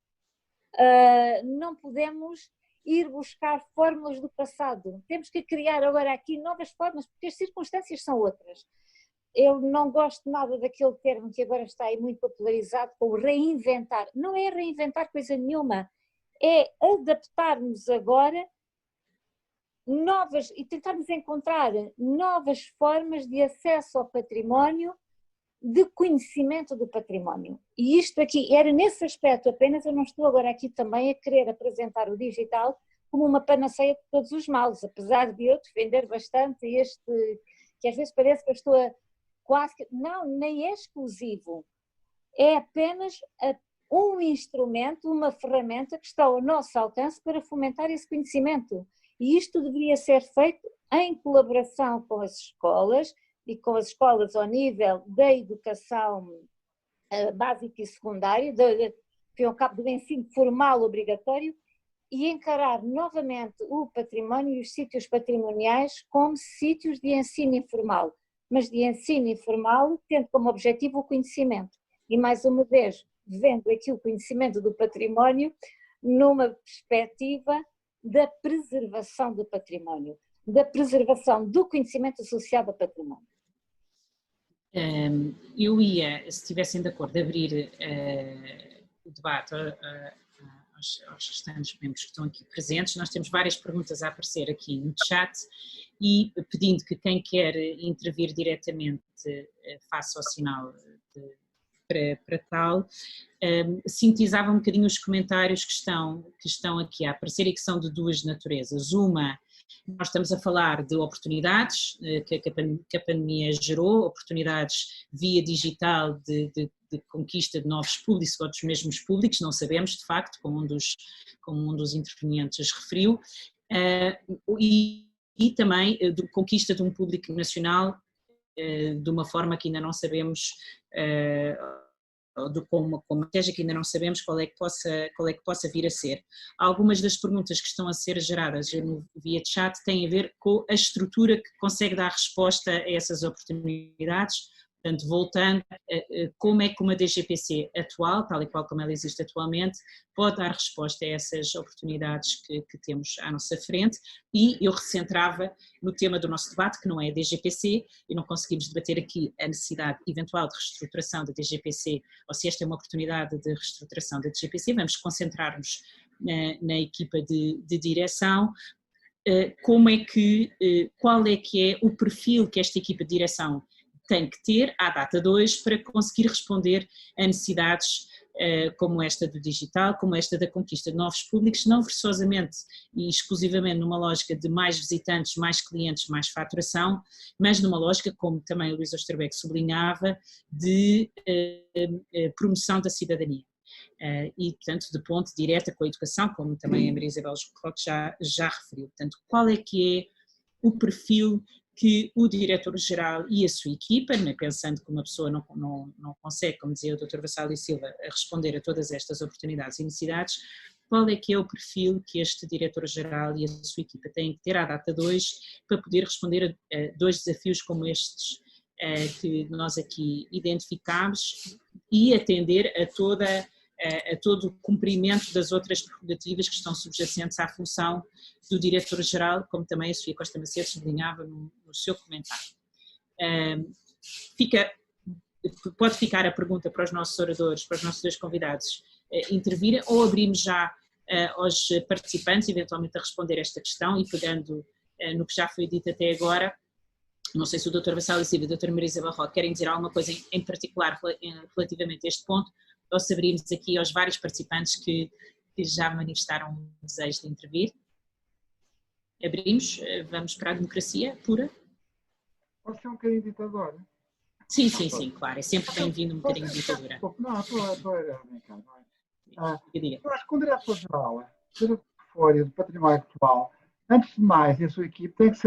Não podemos ir buscar fórmulas do passado, temos que criar agora aqui novas formas, porque as circunstâncias são outras. Eu não gosto nada daquele termo que agora está aí muito popularizado, com reinventar. Não é reinventar coisa nenhuma, é adaptarmos agora e tentarmos encontrar novas formas de acesso ao património, de conhecimento do património. E isto aqui, era nesse aspecto apenas, eu não estou agora aqui também a querer apresentar o digital como uma panaceia de todos os males, apesar de eu defender bastante que às vezes parece que eu estou não, nem é exclusivo, é apenas um instrumento, uma ferramenta que está ao nosso alcance para fomentar esse conhecimento. E isto deveria ser feito em colaboração com as escolas e com as escolas ao nível da educação básica e secundária, ao cabo do ensino formal obrigatório, e encarar novamente o património e os sítios patrimoniais como sítios de ensino informal, mas de ensino informal tendo como objetivo o conhecimento. E mais uma vez, vendo aqui o conhecimento do património numa perspectiva da preservação do património, da preservação do conhecimento associado ao património. Eu ia, se estivessem de acordo, abrir o debate aos restantes membros que estão aqui presentes. Nós temos várias perguntas a aparecer aqui no chat e pedindo que quem quer intervir diretamente faça o sinal para tal. Sintetizava um bocadinho os comentários que estão aqui a aparecer e que são de duas naturezas. Uma Nós estamos a falar de oportunidades que a pandemia gerou, oportunidades via digital de conquista de novos públicos ou dos mesmos públicos, não sabemos de facto, como um dos intervenientes referiu, e também de conquista de um público nacional de uma forma que ainda não sabemos, com uma estratégia que ainda não sabemos qual é que possa vir a ser. Algumas das perguntas que estão a ser geradas via chat têm a ver com a estrutura que consegue dar resposta a essas oportunidades. Portanto, voltando, como é que uma DGPC atual, tal e qual como ela existe atualmente, pode dar resposta a essas oportunidades que temos à nossa frente, e eu recentrava no tema do nosso debate, que não é a DGPC, e não conseguimos debater aqui a necessidade eventual de reestruturação da DGPC, ou se esta é uma oportunidade de reestruturação da DGPC, vamos concentrar-nos na equipa de direção. Qual é que é o perfil que esta equipa de direção tem que ter à data de hoje para conseguir responder a necessidades como esta do digital, como esta da conquista de novos públicos, não forçosamente e exclusivamente numa lógica de mais visitantes, mais clientes, mais faturação, mas numa lógica, como também o Luís Osterbeck sublinhava, de promoção da cidadania. E, portanto, de ponte direta com a educação, como também a Maria Isabel Roque já referiu. Portanto, qual é que é o perfil que o diretor-geral e a sua equipa, né, pensando que uma pessoa não consegue, como dizia o Dr. Vassalio Silva, responder a todas estas oportunidades e necessidades, qual é que é o perfil que este diretor-geral e a sua equipa têm que ter à data de hoje para poder responder a dois desafios como estes que nós aqui identificámos e atender a todo o cumprimento das outras prerrogativas que estão subjacentes à função do diretor-geral, como também a Sofia Costa Macedo sublinhava no seu comentário. Pode ficar a pergunta para os nossos oradores, para os nossos dois convidados intervirem, ou abrimos já aos participantes, eventualmente a responder esta questão e pegando no que já foi dito até agora. Não sei se o Dr. Vassalio Silva e a Dra. Maria Isabel Roque querem dizer alguma coisa em particular relativamente a este ponto, ou se abrimos aqui aos vários participantes que já manifestaram o desejo de intervir. Abrimos, vamos para a democracia pura. Pode ser um bocadinho ditador. Sim, claro, é sempre bem-vindo um bocadinho de ditadura. Não, estou a brincar. Eu acho que um diretor-geral, seja o que for, do património atual, antes de mais, e a sua equipe tem que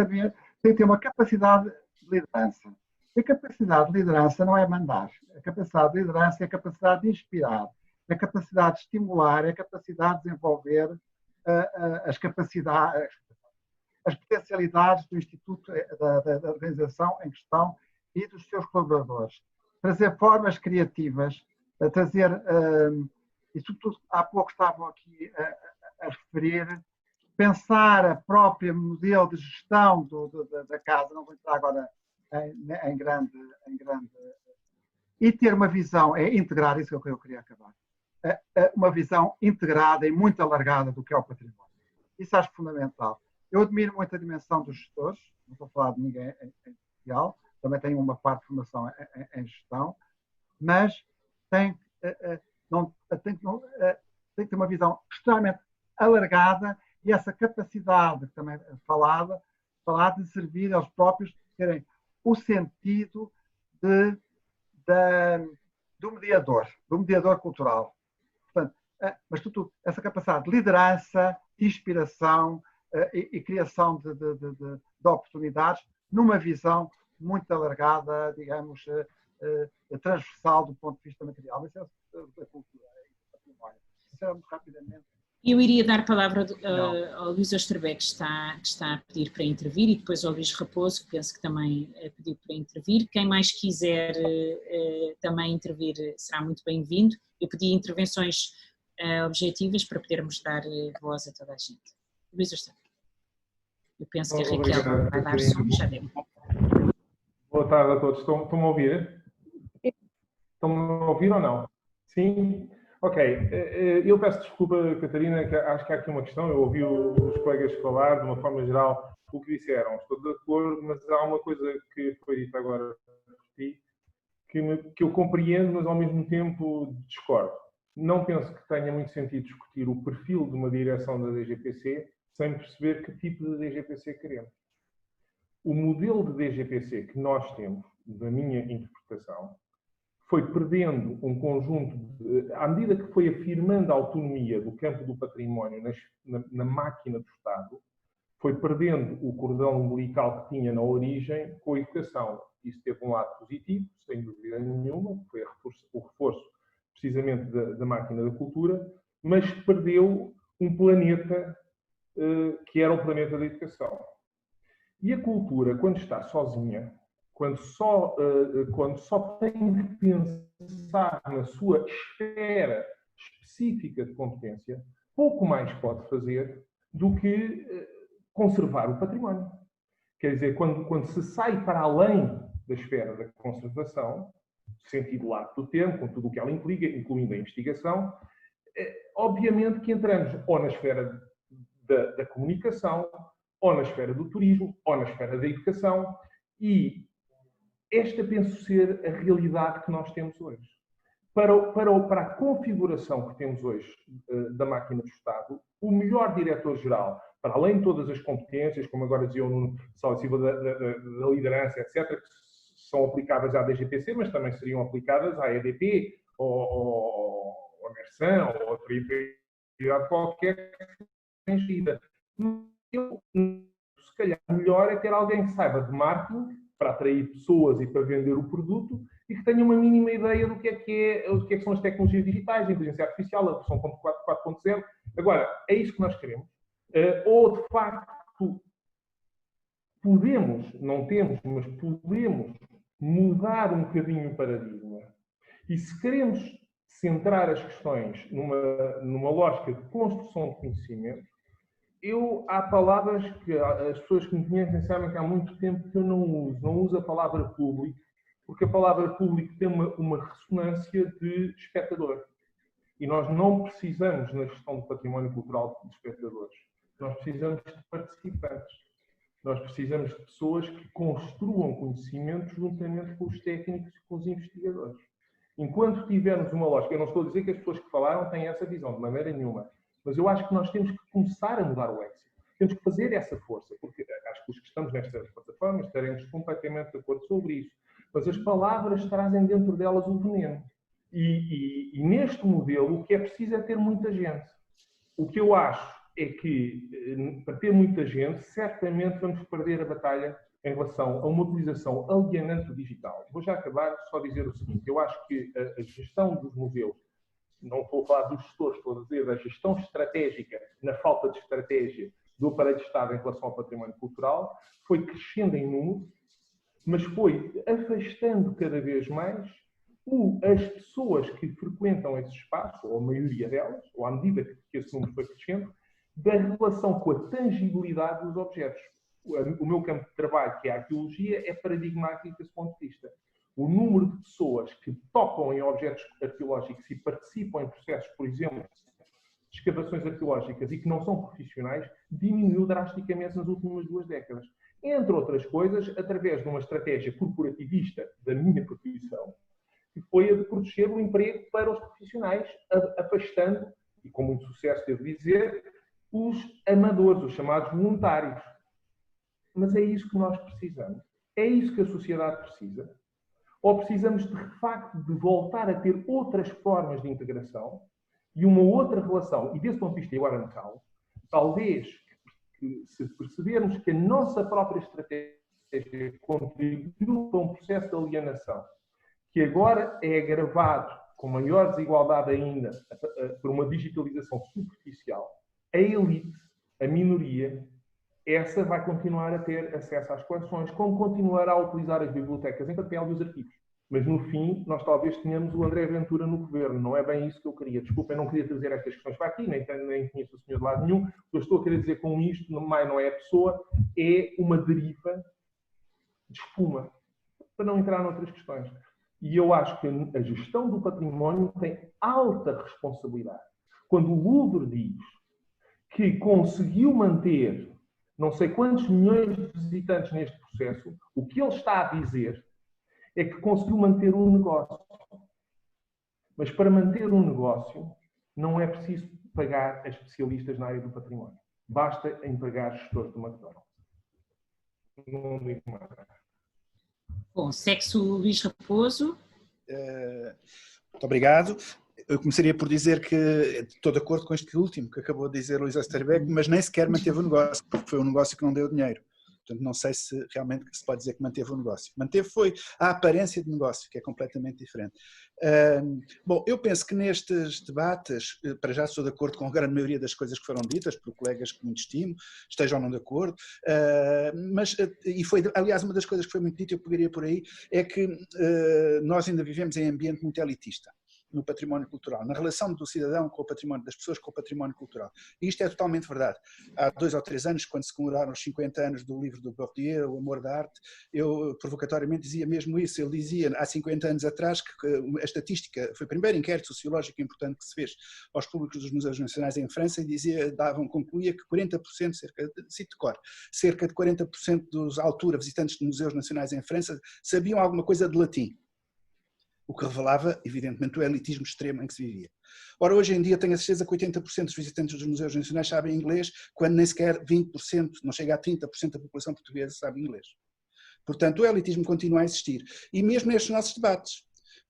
ter uma capacidade de liderança. E a capacidade de liderança não é mandar. A capacidade de liderança é a capacidade de inspirar, é a capacidade de estimular, é a capacidade de desenvolver as potencialidades do Instituto, da organização em questão e dos seus colaboradores. Trazer formas criativas, e sobretudo há pouco estavam aqui a referir, pensar a própria modelo de gestão da casa, não vou entrar agora em grande, e ter uma visão, integrar, isso é o que eu queria acabar, uma visão integrada e muito alargada do que é o património. Isso acho fundamental. Eu admiro muito a dimensão dos gestores, não estou a falar de ninguém em especial, também tenho uma parte de formação em gestão, mas tem que ter uma visão extremamente alargada e essa capacidade, que também é falada, de servir aos próprios, terem o sentido do mediador cultural. Portanto, mas essa capacidade de liderança, de inspiração e criação de oportunidades numa visão muito alargada, digamos, transversal do ponto de vista material. Isso é da cultura, do património. Isso é muito rapidamente. Eu iria dar a palavra ao Luís Osterbeck, que está a pedir para intervir, e depois ao Luís Raposo, que penso que também pediu para intervir. Quem mais quiser também intervir será muito bem-vindo. Eu pedi intervenções objetivas para podermos dar voz a toda a gente. Luís Osterbeck. Eu penso que a Raquel vai dar som, já deu. Boa tarde a todos. Estão-me a ouvir? Estão-me a ouvir ou não? Sim? Ok, eu peço desculpa, Catarina, que acho que há aqui uma questão. Eu ouvi os colegas falar, de uma forma geral, o que disseram. Estou de acordo, mas há uma coisa que foi dita agora que eu compreendo, mas ao mesmo tempo discordo. Não penso que tenha muito sentido discutir o perfil de uma direção da DGPC sem perceber que tipo de DGPC queremos. O modelo de DGPC que nós temos, da minha interpretação, foi perdendo um conjunto, à medida que foi afirmando a autonomia do campo do património na máquina do Estado, foi perdendo o cordão umbilical que tinha na origem com a educação. Isso teve um lado positivo, sem dúvida nenhuma, que foi o reforço precisamente da máquina da cultura, mas perdeu um planeta que era o planeta da educação. E a cultura, quando está sozinha, quando só tem de pensar na sua esfera específica de competência, pouco mais pode fazer do que conservar o património. Quer dizer, quando se sai para além da esfera da conservação, sentido lato do termo, com tudo o que ela implica, incluindo a investigação, obviamente que entramos ou na esfera da comunicação, ou na esfera do turismo, ou na esfera da educação, e esta penso ser a realidade que nós temos hoje. Para a configuração que temos hoje da máquina do Estado, o melhor diretor-geral, para além de todas as competências, como agora dizia o Nuno Salva da liderança, etc., que são aplicáveis à DGPC, mas também seriam aplicadas à EDP, ou à Mersan, ou a outra entidade qualquer que tenha vida. Se calhar melhor é ter alguém que saiba de marketing para atrair pessoas e para vender o produto e que tenha uma mínima ideia do que é que são as tecnologias digitais, a inteligência artificial, a versão 4.0. Agora, é isso que nós queremos? Ou, de facto, podemos, não temos, mas podemos mudar um bocadinho o paradigma. E se queremos centrar as questões numa lógica de construção de conhecimento, há palavras que as pessoas que me conhecem sabem que há muito tempo que eu não uso. Não uso a palavra público, porque a palavra público tem uma ressonância de espectador. E nós não precisamos, na gestão do património cultural, de espectadores. Nós precisamos de participantes. Nós precisamos de pessoas que construam conhecimento juntamente com os técnicos e com os investigadores. Enquanto tivermos uma lógica, eu não estou a dizer que as pessoas que falaram têm essa visão, de maneira nenhuma. Mas eu acho que nós temos que começar a mudar o léxico. Temos que fazer essa força, porque acho que os que estamos nestas plataformas estaremos completamente de acordo sobre isso. Mas as palavras trazem dentro delas o veneno. E neste modelo o que é preciso é ter muita gente. O que eu acho é que, para ter muita gente, certamente vamos perder a batalha em relação a uma utilização alienante do digital. Vou já acabar só a dizer o seguinte. Eu acho que a gestão dos museus, não estou a falar dos gestores, estou a dizer da gestão estratégica, na falta de estratégia do aparelho de Estado em relação ao património cultural, foi crescendo em número, mas foi afastando cada vez mais as pessoas que frequentam esse espaço, ou a maioria delas, ou à medida que esse número foi crescendo, da relação com a tangibilidade dos objetos. O meu campo de trabalho, que é a arqueologia, é paradigmático desse ponto de vista. O número de pessoas que tocam em objetos arqueológicos e participam em processos, por exemplo, de escavações arqueológicas e que não são profissionais, diminuiu drasticamente nas últimas 2 décadas. Entre outras coisas, através de uma estratégia corporativista da minha profissão, que foi a de proteger o emprego para os profissionais, afastando, e com muito sucesso devo dizer, os amadores, os chamados voluntários. Mas é isso que nós precisamos. É isso que a sociedade precisa. Ou precisamos, de facto, de voltar a ter outras formas de integração e uma outra relação. E desse ponto de vista, agora no calo, talvez, que se percebermos que a nossa própria estratégia contribuiu para um processo de alienação, que agora é agravado com maior desigualdade ainda por uma digitalização superficial, a elite, a minoria, essa vai continuar a ter acesso às coleções, como continuará a utilizar as bibliotecas em papel e os arquivos. Mas, no fim, nós talvez tenhamos o André Ventura no governo. Não é bem isso que eu queria. Desculpem, não queria trazer estas questões para aqui, nem conheço o senhor de lado nenhum. O que eu estou a querer dizer com isto, não é a pessoa, é uma deriva de espuma, para não entrar noutras questões. E eu acho que a gestão do património tem alta responsabilidade. Quando o Louvre diz que conseguiu manter não sei quantos milhões de visitantes neste processo, o que ele está a dizer é que conseguiu manter um negócio. Mas para manter um negócio não é preciso pagar a especialistas na área do património. basta empregar gestores do McDonald's. Não digo mais. Bom, sexo Luís Raposo. Muito obrigado. Eu começaria por dizer que estou de acordo com este último que acabou de dizer Luís Osterbeck, mas nem sequer manteve o negócio, porque foi um negócio que não deu dinheiro. Portanto, não sei se realmente se pode dizer que manteve o negócio. Manteve foi a aparência de negócio, que é completamente diferente. Bom, eu penso que nestes debates, para já estou de acordo com a grande maioria das coisas que foram ditas por colegas que muito estimo, estejam ou não de acordo, e foi, aliás, uma das coisas que foi muito dita, eu pegaria por aí, é que nós ainda vivemos em ambiente muito elitista no património cultural, na relação do cidadão com o património, das pessoas com o património cultural. E isto é totalmente verdade. Há 2 ou 3 anos, quando se comemoraram os 50 anos do livro do Bourdieu, O Amor da Arte, eu provocatoriamente dizia mesmo isso. Ele dizia, há 50 anos atrás, que a estatística, foi o primeiro inquérito sociológico importante que se fez aos públicos dos museus nacionais em França, e dizia, concluía que 40%, cerca de 40% dos à altura visitantes de museus nacionais em França sabiam alguma coisa de latim. O que revelava, evidentemente, o elitismo extremo em que se vivia. Ora, hoje em dia tenho a certeza que 80% dos visitantes dos museus nacionais sabem inglês, quando nem sequer 20%, não chega a 30% da população portuguesa sabe inglês. Portanto, o elitismo continua a existir. E mesmo nestes nossos debates,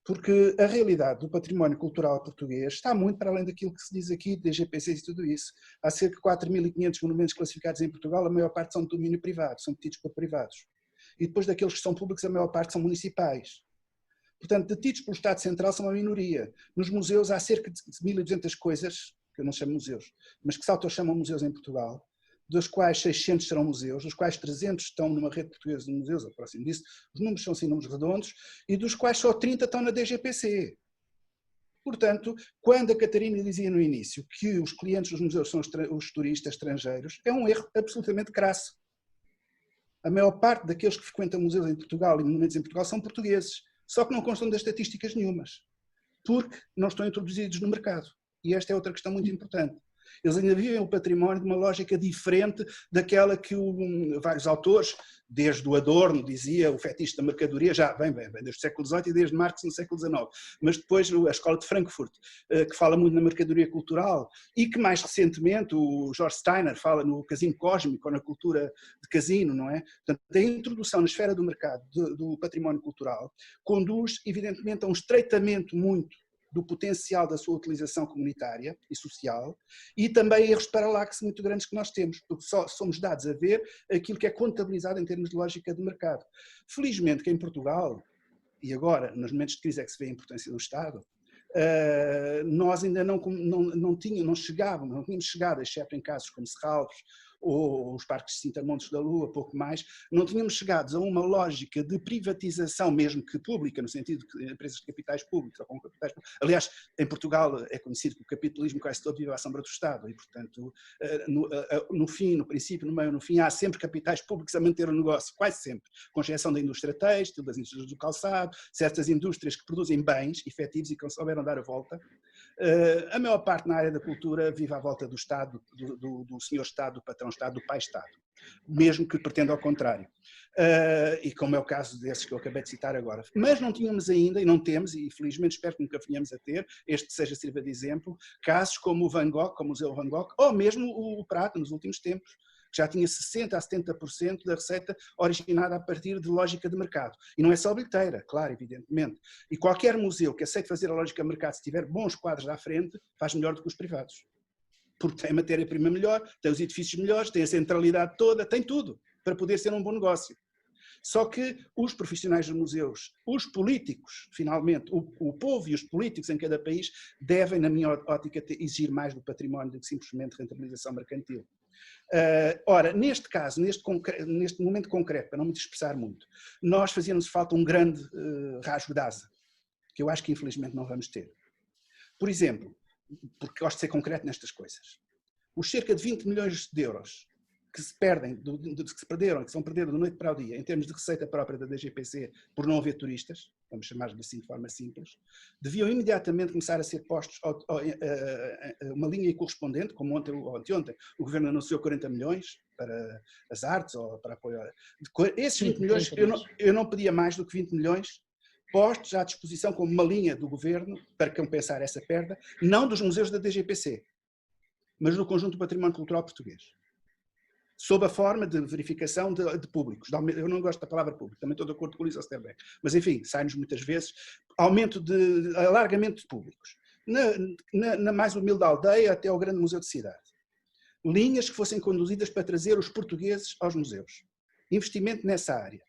porque a realidade do património cultural português está muito para além daquilo que se diz aqui, de DGPC e tudo isso. Há cerca de 4.500 monumentos classificados em Portugal, a maior parte são de domínio privado, são detidos por privados. E depois daqueles que são públicos, a maior parte são municipais. Portanto, detidos pelo Estado Central são uma minoria. Nos museus há cerca de 1.200 coisas, que eu não chamo museus, mas que se auto-chamam museus em Portugal, dos quais 600 serão museus, dos quais 300 estão numa rede portuguesa de museus, ou próximo disso, os números são assim números redondos, e dos quais só 30 estão na DGPC. Portanto, quando a Catarina dizia no início que os clientes dos museus são os turistas estrangeiros, é um erro absolutamente crasso. A maior parte daqueles que frequentam museus em Portugal e monumentos em Portugal são portugueses. Só que não constam das estatísticas nenhumas, porque não estão introduzidos no mercado. E esta é outra questão muito importante. Eles ainda vivem o património de uma lógica diferente daquela que vários autores, desde o Adorno, dizia, o fetiche da mercadoria, já vem desde o século XVIII e desde Marx no século XIX, mas depois a escola de Frankfurt, que fala muito na mercadoria cultural, e que mais recentemente o George Steiner fala no casino cósmico, ou na cultura de casino, não é? Portanto, a introdução na esfera do mercado do património cultural conduz, evidentemente, a um estreitamento muito do potencial da sua utilização comunitária e social, e também erros de paralaxe muito grandes que nós temos, porque só somos dados a ver aquilo que é contabilizado em termos de lógica de mercado. Felizmente que em Portugal, e agora nos momentos de crise é que se vê a importância do Estado, nós ainda não tínhamos chegado, exceto em casos como Serralves, ou os parques de Sintamontes da Lua, pouco mais, não tínhamos chegado a uma lógica de privatização, mesmo que pública, no sentido de empresas de capitais públicos ou com capitais públicos. Aliás, em Portugal é conhecido que o capitalismo quase todo vive à sombra do Estado e, portanto, no fim, no princípio, no meio, no fim, há sempre capitais públicos a manter o negócio, quase sempre, com exceção da indústria têxtil, das indústrias do calçado, certas indústrias que produzem bens efetivos e que souberam dar a volta. A maior parte na área da cultura vive à volta do Estado, do senhor Estado, do patrão Estado, do pai Estado, mesmo que pretenda ao contrário. E como é o caso desses que eu acabei de citar agora. Mas não tínhamos ainda, e não temos, e felizmente espero que nunca venhamos a ter, este sirva de exemplo, casos como o Van Gogh, como o Museu Van Gogh, ou mesmo o Prata nos últimos tempos, que já tinha 60% a 70% da receita originada a partir de lógica de mercado. E não é só bilheteira, claro, evidentemente. E qualquer museu que aceite fazer a lógica de mercado, se tiver bons quadros à frente, faz melhor do que os privados. Porque tem matéria-prima melhor, tem os edifícios melhores, tem a centralidade toda, tem tudo para poder ser um bom negócio. Só que os profissionais dos museus, os políticos, finalmente, o povo e os políticos em cada país devem, na minha ótica, exigir mais do património do que simplesmente rentabilização mercantil. Ora, neste caso, neste momento concreto, para não me dispersar muito, nós fazíamos falta um grande rasgo de asa, que eu acho que infelizmente não vamos ter. Por exemplo, porque gosto de ser concreto nestas coisas, os cerca de 20 milhões de euros que se perdem, que são perdidos da noite para o dia, em termos de receita própria da DGPC, por não haver turistas, vamos chamar-lhe assim de forma simples, deviam imediatamente começar a ser postos uma linha correspondente, como ontem o Governo anunciou 40 milhões para as artes, ou para apoiar. Esses 20 milhões, eu não pedia mais do que 20 milhões postos à disposição como uma linha do Governo para compensar essa perda, não dos museus da DGPC, mas do conjunto do património cultural português. sob a forma de verificação de públicos. Eu não gosto da palavra público, também estou de acordo com o Luís Osterbeck, mas enfim, sai-nos muitas vezes alargamento de públicos. Na mais humilde aldeia até ao grande museu de cidade. Linhas que fossem conduzidas para trazer os portugueses aos museus. Investimento nessa área.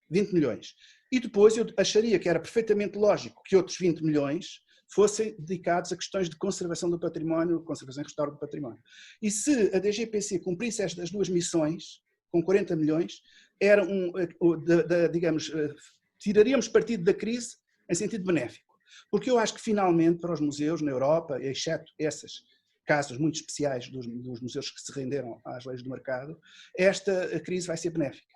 20 milhões. E depois eu acharia que era perfeitamente lógico que outros 20 milhões fossem dedicados a questões de conservação do património, conservação e restauro do património. E se a DGPC cumprisse estas duas missões, com 40 milhões, era digamos, tiraríamos partido da crise em sentido benéfico. Porque eu acho que finalmente para os museus na Europa, exceto esses casos muito especiais dos museus que se renderam às leis do mercado, esta crise vai ser benéfica.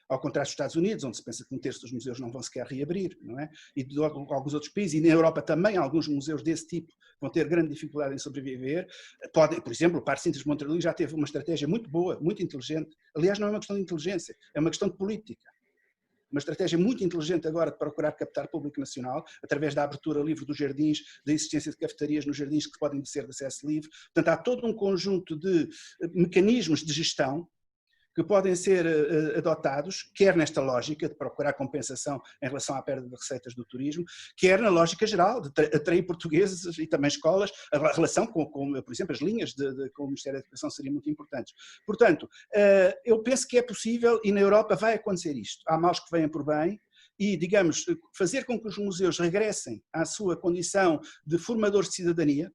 Ao contrário dos Estados Unidos, onde se pensa que um terço dos museus não vão sequer reabrir, não é? E de alguns outros países, e na Europa também alguns museus desse tipo vão ter grande dificuldade em sobreviver. Por exemplo, o Parque Sintra de Montreuil já teve uma estratégia muito boa, muito inteligente. Aliás, não é uma questão de inteligência, é uma questão de política. Uma estratégia muito inteligente agora de procurar captar público nacional, através da abertura livre dos jardins, da existência de cafetarias nos jardins que podem ser de acesso livre. Portanto, há todo um conjunto de mecanismos de gestão que podem ser adotados, quer nesta lógica de procurar compensação em relação à perda de receitas do turismo, quer na lógica geral de atrair portugueses e também escolas. A relação com por exemplo, as linhas com o Ministério da Educação seriam muito importantes. Portanto, eu penso que é possível e na Europa vai acontecer isto. Há males que vêm por bem e, digamos, fazer com que os museus regressem à sua condição de formadores de cidadania,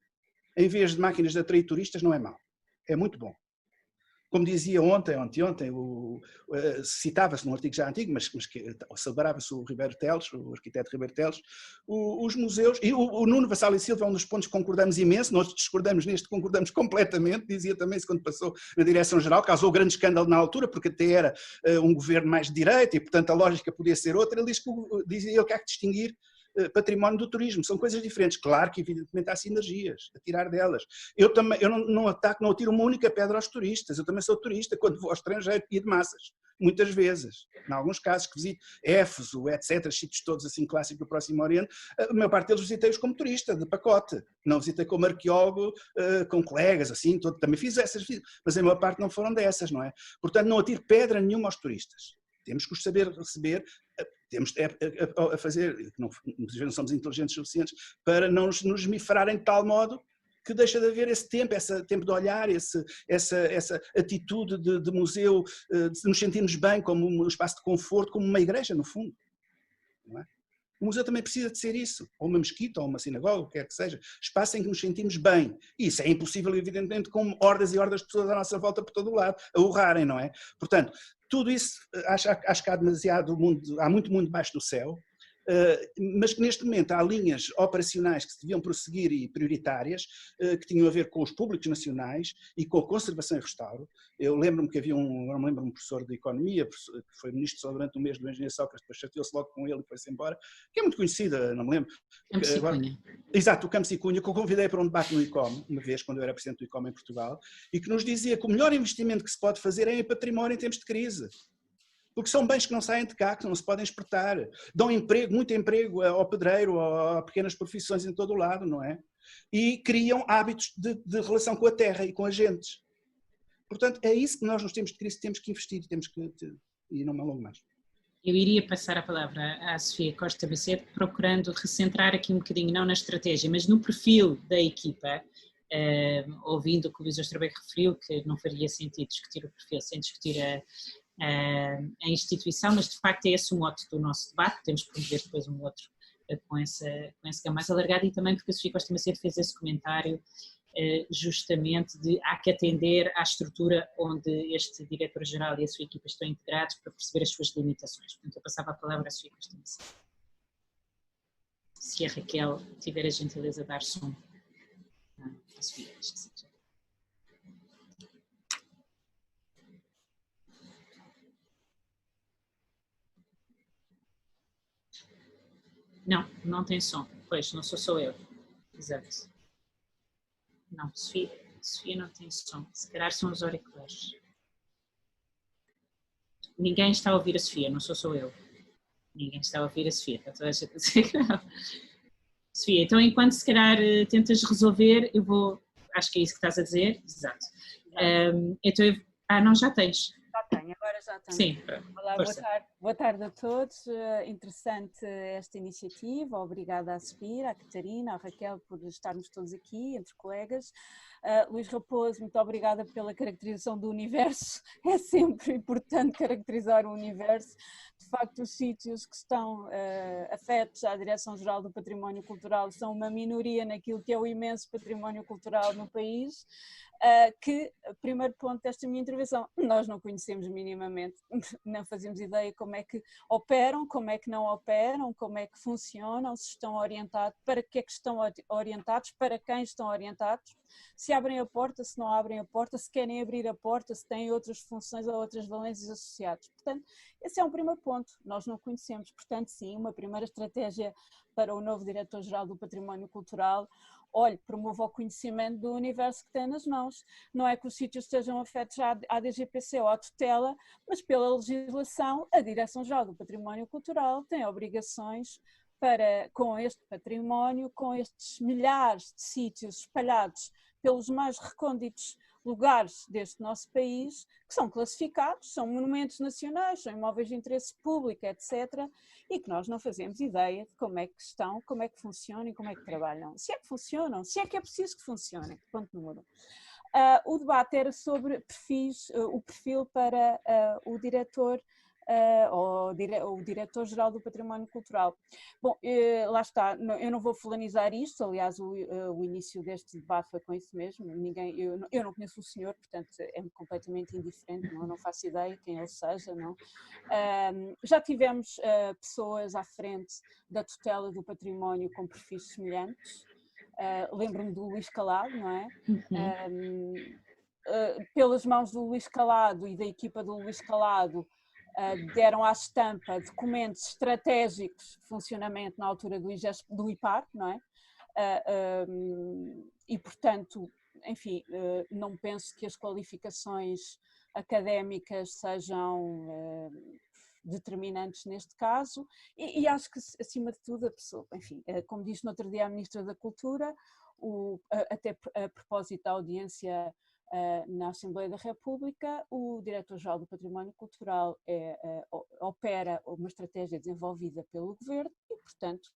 em vez de máquinas de atrair turistas, não é mau. É muito bom. Como dizia anteontem, citava-se num artigo já antigo, mas celebrava-se o Ribeiro Teles, o arquiteto Ribeiro Teles, os museus, e o Nuno Vassal e Silva é um dos pontos que concordamos imenso, nós discordamos neste, concordamos completamente, dizia também isso quando passou na Direção-Geral, causou grande escândalo na altura, porque até era um governo mais de direita e, portanto, a lógica podia ser outra. Ele dizia que há que distinguir património do turismo, são coisas diferentes. Claro que evidentemente há sinergias a tirar delas. Eu não ataco, não atiro uma única pedra aos turistas, eu também sou turista quando vou ao estrangeiro e de massas, muitas vezes, em alguns casos que visito Éfeso, etc, sítios todos assim clássicos do Próximo Oriente, a maior parte deles visitei-os como turista, de pacote, não visitei como arqueólogo, com colegas, assim, também fiz essas visitas, mas a maior parte não foram dessas, não é? Portanto, não atiro pedra nenhuma aos turistas. Temos que os saber receber, temos a fazer, muitas vezes não somos inteligentes suficientes para não nos esmifrarem de tal modo que deixa de haver esse tempo de olhar, essa atitude de museu, de nos sentirmos bem como um espaço de conforto, como uma igreja, no fundo. Não é? O museu também precisa de ser isso, ou uma mesquita, ou uma sinagoga, o que quer que seja, espaço em que nos sentimos bem. E isso é impossível, evidentemente, com hordas e hordas de pessoas à nossa volta por todo o lado, a urrarem, não é? Portanto, tudo isso, acho que há demasiado mundo, há muito mundo debaixo do céu, mas que neste momento há linhas operacionais que se deviam prosseguir e prioritárias, que tinham a ver com os públicos nacionais e com a conservação e restauro. Eu lembro-me que havia um professor de Economia, que foi ministro só durante um mês do engenheiro Sócrates, depois chateou-se logo com ele e foi-se embora, que é muito conhecida, não me lembro. Campos e Cunha. Exato, o Campos e Cunha, que eu convidei para um debate no ICOM, uma vez, quando eu era presidente do ICOM em Portugal, e que nos dizia que o melhor investimento que se pode fazer é em património em tempos de crise. Porque são bens que não saem de cá, que não se podem exportar. Dão emprego, muito emprego ao pedreiro, a pequenas profissões em todo o lado, não é? E criam hábitos de relação com a terra e com as gentes. Portanto, é isso que nós nos tempos de crise temos que investir, e não me alongo mais. Eu iria passar a palavra à Sofia Costa Macedo, procurando recentrar aqui um bocadinho, não na estratégia, mas no perfil da equipa, ouvindo o que o Luís Osterbeck referiu, que não faria sentido discutir o perfil sem discutir a instituição, mas de facto é esse o mote do nosso debate. Podemos promover depois um outro com esse que é mais alargado, e também porque a Sofia Costa Macedo fez esse comentário justamente de há que atender à estrutura onde este diretor-geral e a sua equipa estão integrados para perceber as suas limitações. Portanto, eu passava a palavra à Sofia Costa Macedo. Se a Raquel tiver a gentileza de dar som. A Sofia, acho que sim. Não tem som. Pois, não sou eu. Exato. Não, Sofia não tem som. Se calhar são os auriculares. Ninguém está a ouvir a Sofia, não sou eu. Ninguém está a ouvir a Sofia. Está toda a gente a dizer que não. Sofia, então enquanto se calhar tentas resolver, acho que é isso que estás a dizer. Exato. Então Ah, não, já tens. Já tenho, agora já tenho. Sim, Olá, boa tarde a todos. Interessante esta iniciativa. Obrigada à Spir, à Catarina, à Raquel por estarmos todos aqui, entre colegas. Luís Raposo, muito obrigada pela caracterização do universo. É sempre importante caracterizar o universo. De facto, os sítios que estão afetos à Direção-Geral do Património Cultural são uma minoria naquilo que é o imenso património cultural no país. Que, primeiro ponto desta minha intervenção, nós não conhecemos minimamente, não fazemos ideia como é que operam, como é que não operam, como é que funcionam, se estão orientados, para que é que estão orientados, para quem estão orientados, se abrem a porta, se não abrem a porta, se querem abrir a porta, se têm outras funções ou outras valências associadas. Portanto, esse é um primeiro ponto, nós não conhecemos. Portanto, sim, uma primeira estratégia para o novo Diretor-Geral do Património Cultural: olhe, promova o conhecimento do universo que tem nas mãos. Não é que os sítios estejam afetos à DGPC ou à tutela, mas pela legislação, a Direção-Geral do Património Cultural tem obrigações com este património, com estes milhares de sítios espalhados pelos mais recônditos lugares deste nosso país, que são classificados, são monumentos nacionais, são imóveis de interesse público, etc., e que nós não fazemos ideia de como é que estão, como é que funcionam e como é que trabalham. Se é que funcionam, se é que é preciso que funcionem. Ponto número 1. O debate era sobre perfis, o perfil para o diretor ou o Diretor-Geral do Património Cultural. Bom, lá está, eu não vou fulanizar isto, aliás o início deste debate foi com isso mesmo, eu não conheço o senhor, portanto é-me completamente indiferente, não faço ideia quem ele seja, não. Já tivemos pessoas à frente da tutela do património com perfis semelhantes, lembro-me do Luís Calado, não é? Pelas mãos do Luís Calado e da equipa do Luís Calado, deram à estampa documentos estratégicos de funcionamento na altura do IPAR, não é? E, portanto, enfim, não penso que as qualificações académicas sejam determinantes neste caso, e acho que, acima de tudo, a pessoa, enfim, como disse no outro dia a Ministra da Cultura, até a propósito da audiência na Assembleia da República, o Diretor-Geral do Património Cultural opera uma estratégia desenvolvida pelo Governo e, portanto,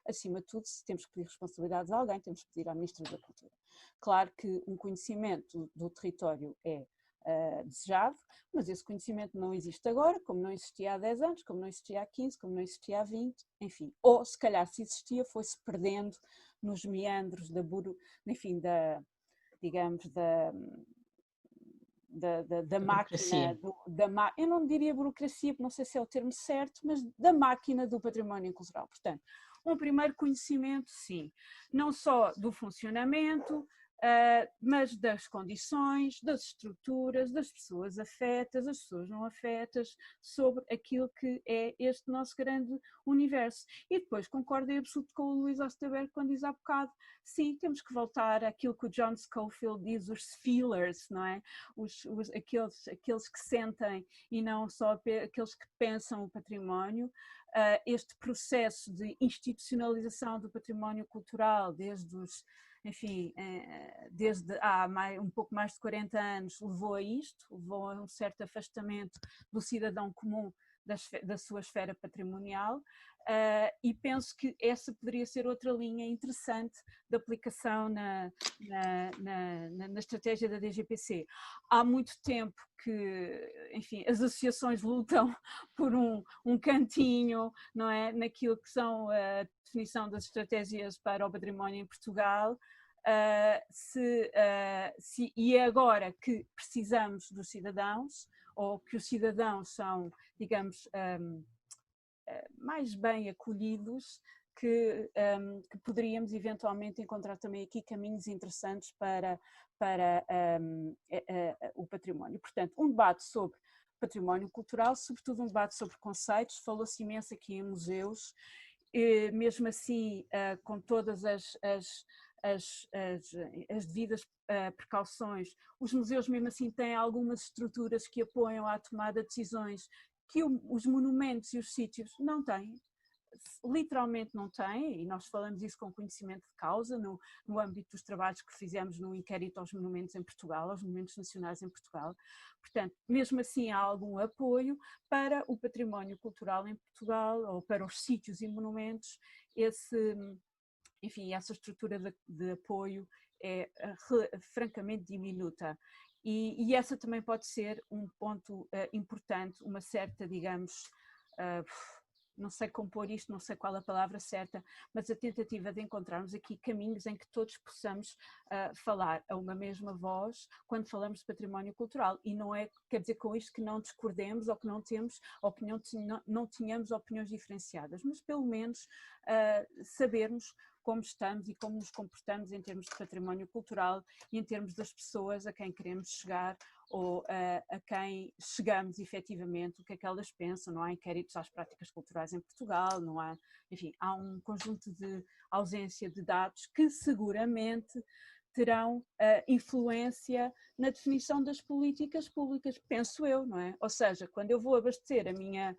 acima de tudo, se temos que pedir responsabilidades a alguém, temos que pedir à Ministra da Cultura. Claro que um conhecimento do território é desejado, mas esse conhecimento não existe agora, como não existia há 10 anos, como não existia há 15, como não existia há 20, enfim. Ou, se calhar, se existia, foi-se perdendo nos meandros digamos, da máquina, eu não diria burocracia, porque não sei se é o termo certo, mas da máquina do património cultural. Portanto, um primeiro conhecimento, sim, não só do funcionamento, mas das condições, das estruturas, das pessoas afetas, das pessoas não afetas, sobre aquilo que é este nosso grande universo. E depois concordo em absoluto com o Luís Osterberg quando diz há bocado, sim, temos que voltar àquilo que o John Scofield diz, os feelers, não é? Aqueles que sentem e não só aqueles que pensam o património. Este processo de institucionalização do património cultural, desde há um pouco mais de 40 anos, levou a isto, levou a um certo afastamento do cidadão comum da sua esfera patrimonial, e penso que essa poderia ser outra linha interessante de aplicação na estratégia da DGPC. Há muito tempo que, enfim, as associações lutam por um cantinho, não é, naquilo que são a definição das estratégias para o património em Portugal. E é agora que precisamos dos cidadãos, ou que os cidadãos são, digamos, mais bem acolhidos, que poderíamos eventualmente encontrar também aqui caminhos interessantes para o património. Portanto, um debate sobre património cultural, sobretudo um debate sobre conceitos, falou-se imenso aqui em museus, e mesmo assim, com todas as devidas precauções, os museus mesmo assim têm algumas estruturas que apoiam a tomada de decisões que os monumentos e os sítios não têm. literalmente não tem, e nós falamos isso com conhecimento de causa no âmbito dos trabalhos que fizemos no inquérito aos monumentos em Portugal, aos monumentos nacionais em Portugal. Portanto, mesmo assim há algum apoio para o património cultural em Portugal, ou para os sítios e monumentos. Enfim, essa estrutura de apoio é francamente diminuta. E essa também pode ser um ponto importante, uma certa, digamos, não sei compor isto, não sei qual a palavra certa, mas a tentativa de encontrarmos aqui caminhos em que todos possamos falar a uma mesma voz quando falamos de património cultural. E não quer dizer com isto que não discordemos ou que não temos, ou que não tenhamos opiniões diferenciadas, mas pelo menos sabermos como estamos e como nos comportamos em termos de património cultural e em termos das pessoas a quem queremos chegar ou a quem chegamos efetivamente, o que é que elas pensam. Não há inquéritos às práticas culturais em Portugal, não há, enfim, há um conjunto de ausência de dados que seguramente terão influência na definição das políticas públicas, penso eu, não é? Ou seja, quando eu vou abastecer a minha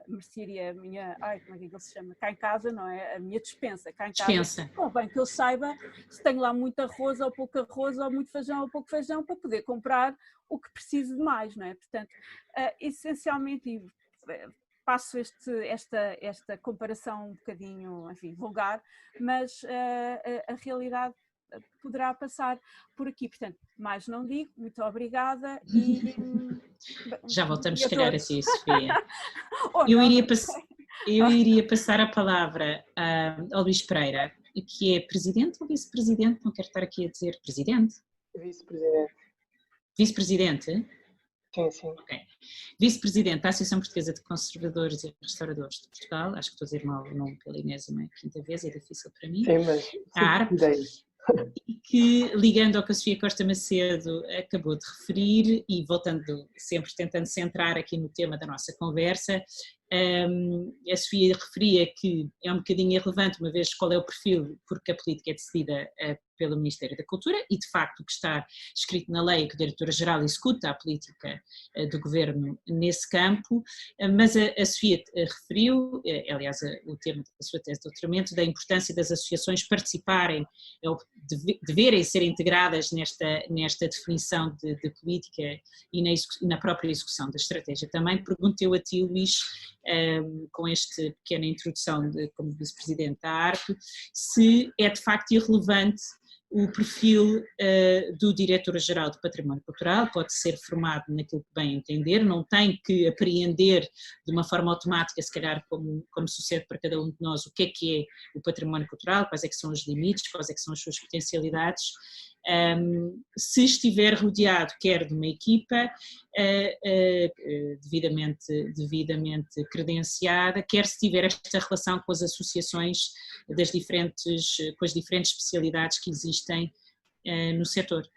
mercearia, como é que ele se chama? Cá em casa, não é? A minha despensa, cá em casa. Convém que eu saiba se tenho lá muito arroz ou pouco arroz, ou muito feijão ou pouco feijão, para poder comprar o que preciso de mais, não é? Portanto, essencialmente, passo esta comparação um bocadinho, enfim, vulgar, mas a realidade poderá passar por aqui. Portanto, mais não digo, muito obrigada e... Já voltamos, se calhar, a ti, Sofia. Eu iria passar a palavra ao Luís Pereira, que é presidente ou vice-presidente? Não quero estar aqui a dizer presidente. Vice-presidente. Vice-presidente? Sim. Ok. Vice-presidente da Associação Portuguesa de Conservadores e Restauradores de Portugal, acho que estou a dizer mal o nome pela 15ª vez, é difícil para mim. Sim, mas a ARP, e que, ligando ao que a Sofia Costa Macedo acabou de referir, e voltando sempre, tentando centrar aqui no tema da nossa conversa, a Sofia referia que é um bocadinho irrelevante, uma vez qual é o perfil, porque a política é decidida pelo Ministério da Cultura, e de facto o que está escrito na lei é que o Diretor-Geral executa a política do Governo nesse campo, mas a Sofia referiu, aliás o tema da sua tese de doutoramento, da importância das associações participarem, deverem ser integradas nesta definição de política e na própria execução da estratégia. Também pergunto-eu a ti, Luís, com esta pequena introdução como vice-presidente da ARP, se é de facto irrelevante o perfil do Diretor-Geral do Património Cultural, pode ser formado naquilo que bem entender, não tem que apreender de uma forma automática, se calhar como sucede para cada um de nós, o que é o património cultural, quais é que são os limites, quais é que são as suas potencialidades. Se estiver rodeado quer de uma equipa devidamente credenciada, quer se tiver esta relação com as associações com as diferentes especialidades que existem no setor.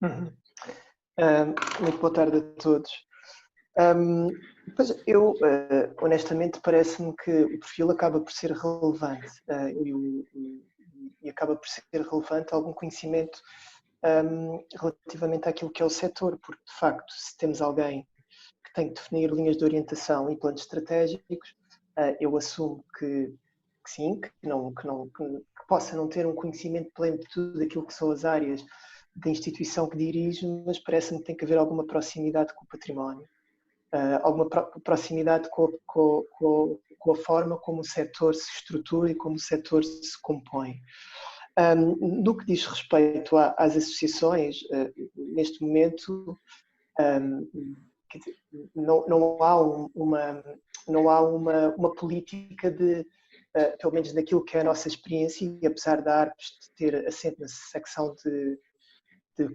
Muito boa tarde a todos. Pois eu, honestamente, parece-me que o perfil acaba por ser relevante e acaba por ser relevante algum conhecimento relativamente àquilo que é o setor, porque de facto se temos alguém que tem que definir linhas de orientação e planos estratégicos, eu assumo que sim, que possa não ter um conhecimento pleno de tudo aquilo que são as áreas da instituição que dirige, mas parece-me que tem que haver alguma proximidade com o património, alguma proximidade com a forma como o setor se estrutura e como o setor se compõe. No que diz respeito às associações, neste momento não há uma política de, pelo menos naquilo que é a nossa experiência, e apesar da ARP ter assento na secção de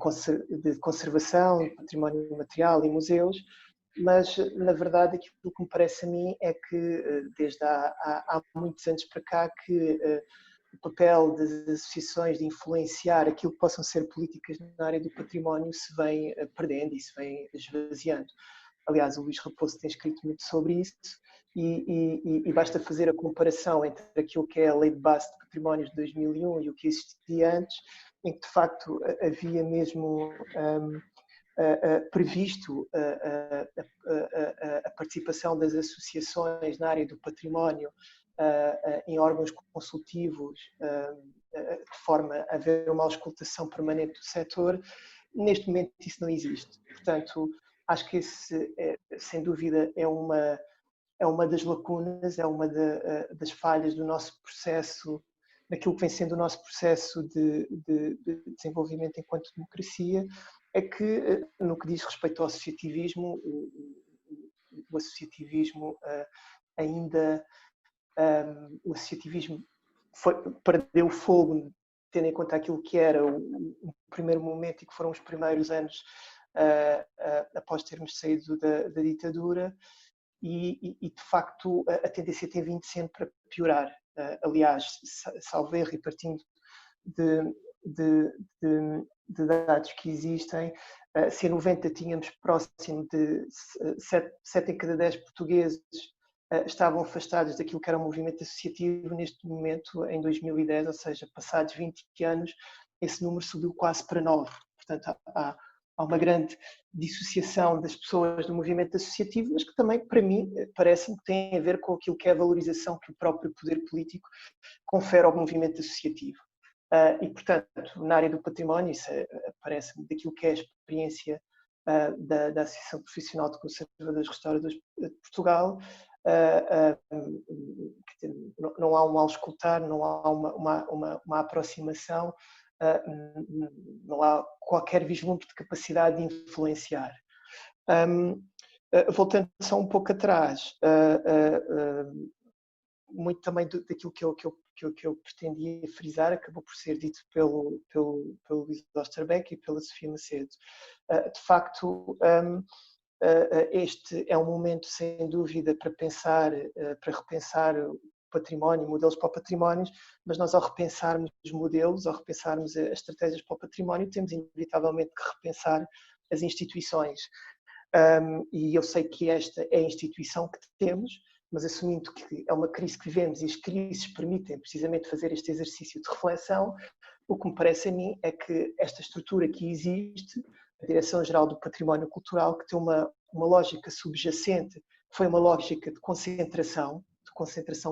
conservação, de património material e museus, mas na verdade aquilo que me parece a mim é que desde há muitos anos para cá que o papel das associações de influenciar aquilo que possam ser políticas na área do património se vem perdendo e se vem esvaziando. Aliás, o Luís Raposo tem escrito muito sobre isso e basta fazer a comparação entre aquilo que é a Lei de Base de Patrimónios de 2001 e o que existia antes, em que de facto havia mesmo previsto a participação das associações na área do património em órgãos consultivos, de forma a haver uma auscultação permanente do setor. Neste momento isso não existe. Portanto, acho que esse, sem dúvida, é uma das lacunas, é uma das falhas do nosso processo, daquilo que vem sendo o nosso processo de desenvolvimento enquanto democracia, é que, no que diz respeito ao associativismo, o associativismo ainda, o associativismo perdeu o fogo, tendo em conta aquilo que era o primeiro momento e que foram os primeiros anos após termos saído da ditadura, e de facto a tendência tem vindo sempre a piorar. Aliás, salvo erro, e partindo de dados que existem, se em 90 tínhamos próximo de 7 em cada 10 portugueses estavam afastados daquilo que era o movimento associativo, neste momento, em 2010, ou seja, passados 20 anos, esse número subiu quase para 9. Portanto, há uma grande dissociação das pessoas do movimento associativo, mas que também, para mim, parece-me que tem a ver com aquilo que é a valorização que o próprio poder político confere ao movimento associativo. E, portanto, na área do património, isso parece-me daquilo que é a experiência da Associação Profissional de Conservadores Restauradores de Portugal. Não há um auscultar, não há uma aproximação, não há qualquer vislumbre de capacidade de influenciar. Voltando só um pouco atrás, muito também daquilo que eu pretendia frisar acabou por ser dito pelo Luís Osterbeck e pela Sofia Macedo. De facto, este é um momento, sem dúvida, para repensar o património, modelos para o património, mas nós, ao repensarmos os modelos, ao repensarmos as estratégias para o património, temos inevitavelmente que repensar as instituições. E eu sei que esta é a instituição que temos, mas assumindo que é uma crise que vivemos e as crises permitem precisamente fazer este exercício de reflexão, o que me parece a mim é que esta estrutura que existe, a Direção-Geral do Património Cultural, que tem uma lógica subjacente, que foi uma lógica de concentração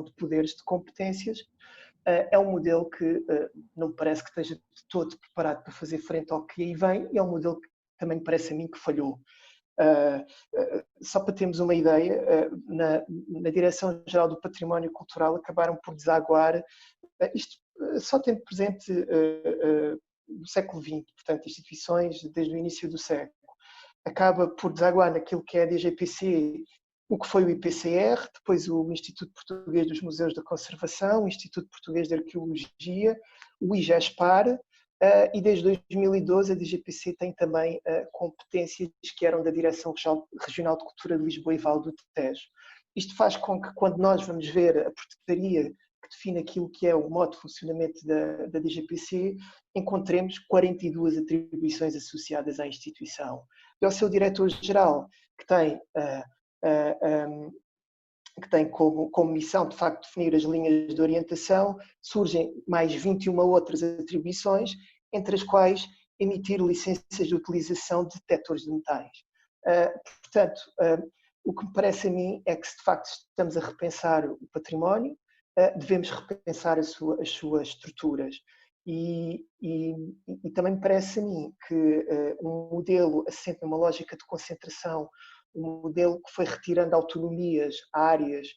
de poderes, de competências, é um modelo que não me parece que esteja de todo preparado para fazer frente ao que aí vem, e é um modelo que também me parece a mim que falhou. Só para termos uma ideia, na Direção-Geral do Património Cultural acabaram por desaguar, isto só tendo presente do século XX, portanto instituições desde o início do século, acaba por desaguar naquilo que é a DGPC, o que foi o IPCR, depois o Instituto Português dos Museus da Conservação, o Instituto Português de Arqueologia, o IGESPAR, e desde 2012 a DGPC tem também competências que eram da Direção Regional de Cultura de Lisboa e Val do Tejo. Isto faz com que, quando nós vamos ver a portaria que define aquilo que é o modo de funcionamento da DGPC, encontremos 42 atribuições associadas à instituição. E ao seu diretor-geral, que tem como missão, de facto, definir as linhas de orientação, surgem mais 21 outras atribuições, entre as quais emitir licenças de utilização de detectores de metais. Portanto, o que me parece a mim é que, se de facto estamos a repensar o património, devemos repensar as suas estruturas. E também me parece a mim que um modelo assente numa lógica de concentração, um modelo que foi retirando autonomias a áreas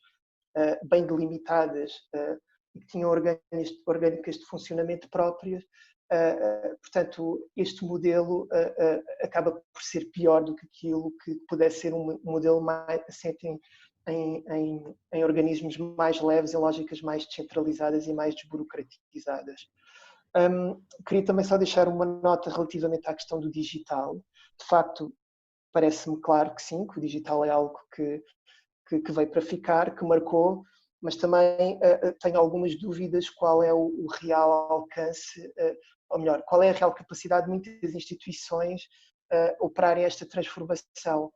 bem delimitadas e que tinham orgânicas de funcionamento próprias, portanto, este modelo acaba por ser pior do que aquilo que pudesse ser um modelo mais assente em organismos mais leves, em lógicas mais descentralizadas e mais desburocratizadas. Queria também só deixar uma nota relativamente à questão do digital. De facto, parece-me claro que sim, que o digital é algo que veio para ficar, que marcou, mas também tenho algumas dúvidas qual é o real alcance, ou melhor, qual é a real capacidade de muitas instituições operarem esta transformação.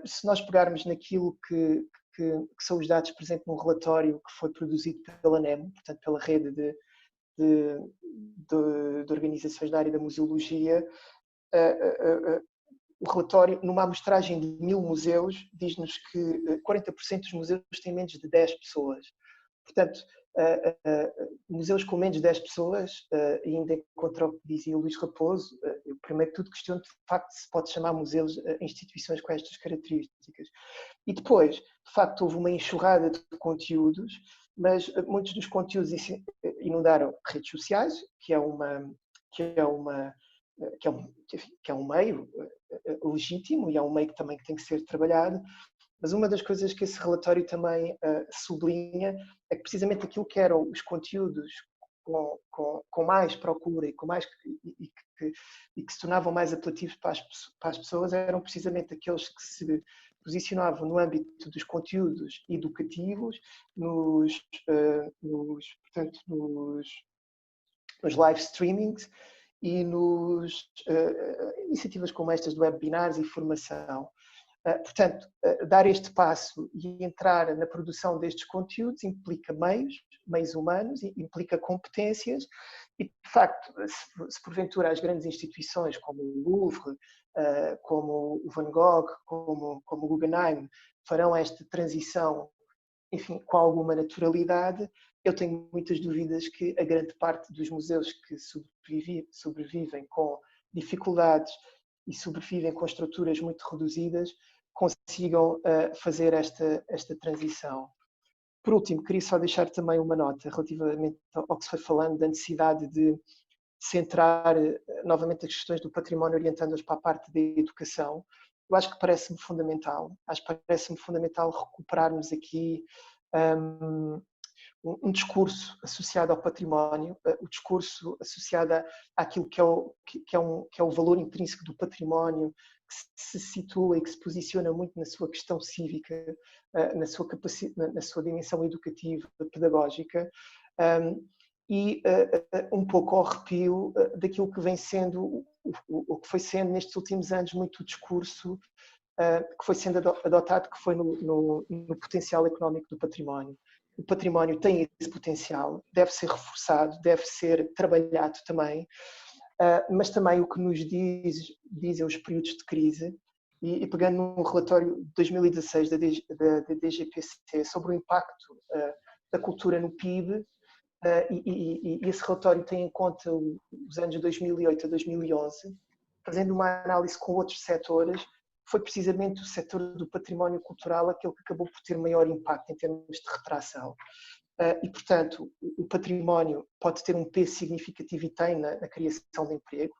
Se nós pegarmos naquilo que são os dados presentes num relatório que foi produzido pela NEMO, portanto pela rede de organizações da área da museologia, o relatório, numa amostragem de 1000 museus, diz-nos que 40% dos museus têm menos de 10 pessoas. Portanto, museus com menos de 10 pessoas, ainda contra o que dizia o Luís Raposo, eu primeiro que tudo questiono de facto se pode chamar museus instituições com estas características. E depois, de facto, houve uma enxurrada de conteúdos, mas muitos dos conteúdos inundaram redes sociais, que é um meio legítimo e é um meio que também tem que ser trabalhado, mas uma das coisas que esse relatório também sublinha é que precisamente aquilo que eram os conteúdos com mais procura e que se tornavam mais apelativos para as pessoas eram precisamente aqueles que se posicionavam no âmbito dos conteúdos educativos, nos live streamings e nos iniciativas como estas de webinars e formação. Portanto, dar este passo e entrar na produção destes conteúdos implica meios humanos, implica competências e, de facto, se porventura as grandes instituições como o Louvre, como o Van Gogh, como o Guggenheim farão esta transição, enfim, com alguma naturalidade, eu tenho muitas dúvidas que a grande parte dos museus que sobrevivem com dificuldades e sobrevivem com estruturas muito reduzidas consigam fazer esta transição. Por último, queria só deixar também uma nota relativamente ao que se foi falando da necessidade de centrar novamente as questões do património orientando-as para a parte da educação. Eu acho que parece-me fundamental. Recuperarmos aqui um discurso associado ao património, o discurso associado àquilo que é o valor intrínseco do património, que se situa e que se posiciona muito na sua questão cívica, na sua dimensão educativa, pedagógica, e um pouco ao arrepio daquilo que vem sendo, o que foi sendo nestes últimos anos muito o discurso que foi sendo adotado, que foi no potencial económico do património. O património tem esse potencial, deve ser reforçado, deve ser trabalhado também, mas também o que nos dizem os períodos de crise, e pegando num relatório de 2016 da DGPC sobre o impacto da cultura no PIB, e esse relatório tem em conta os anos de 2008 a 2011, fazendo uma análise com outros setores, foi precisamente o setor do património cultural aquele que acabou por ter maior impacto em termos de retração. E, portanto, o património pode ter um peso significativo e tem na criação de emprego,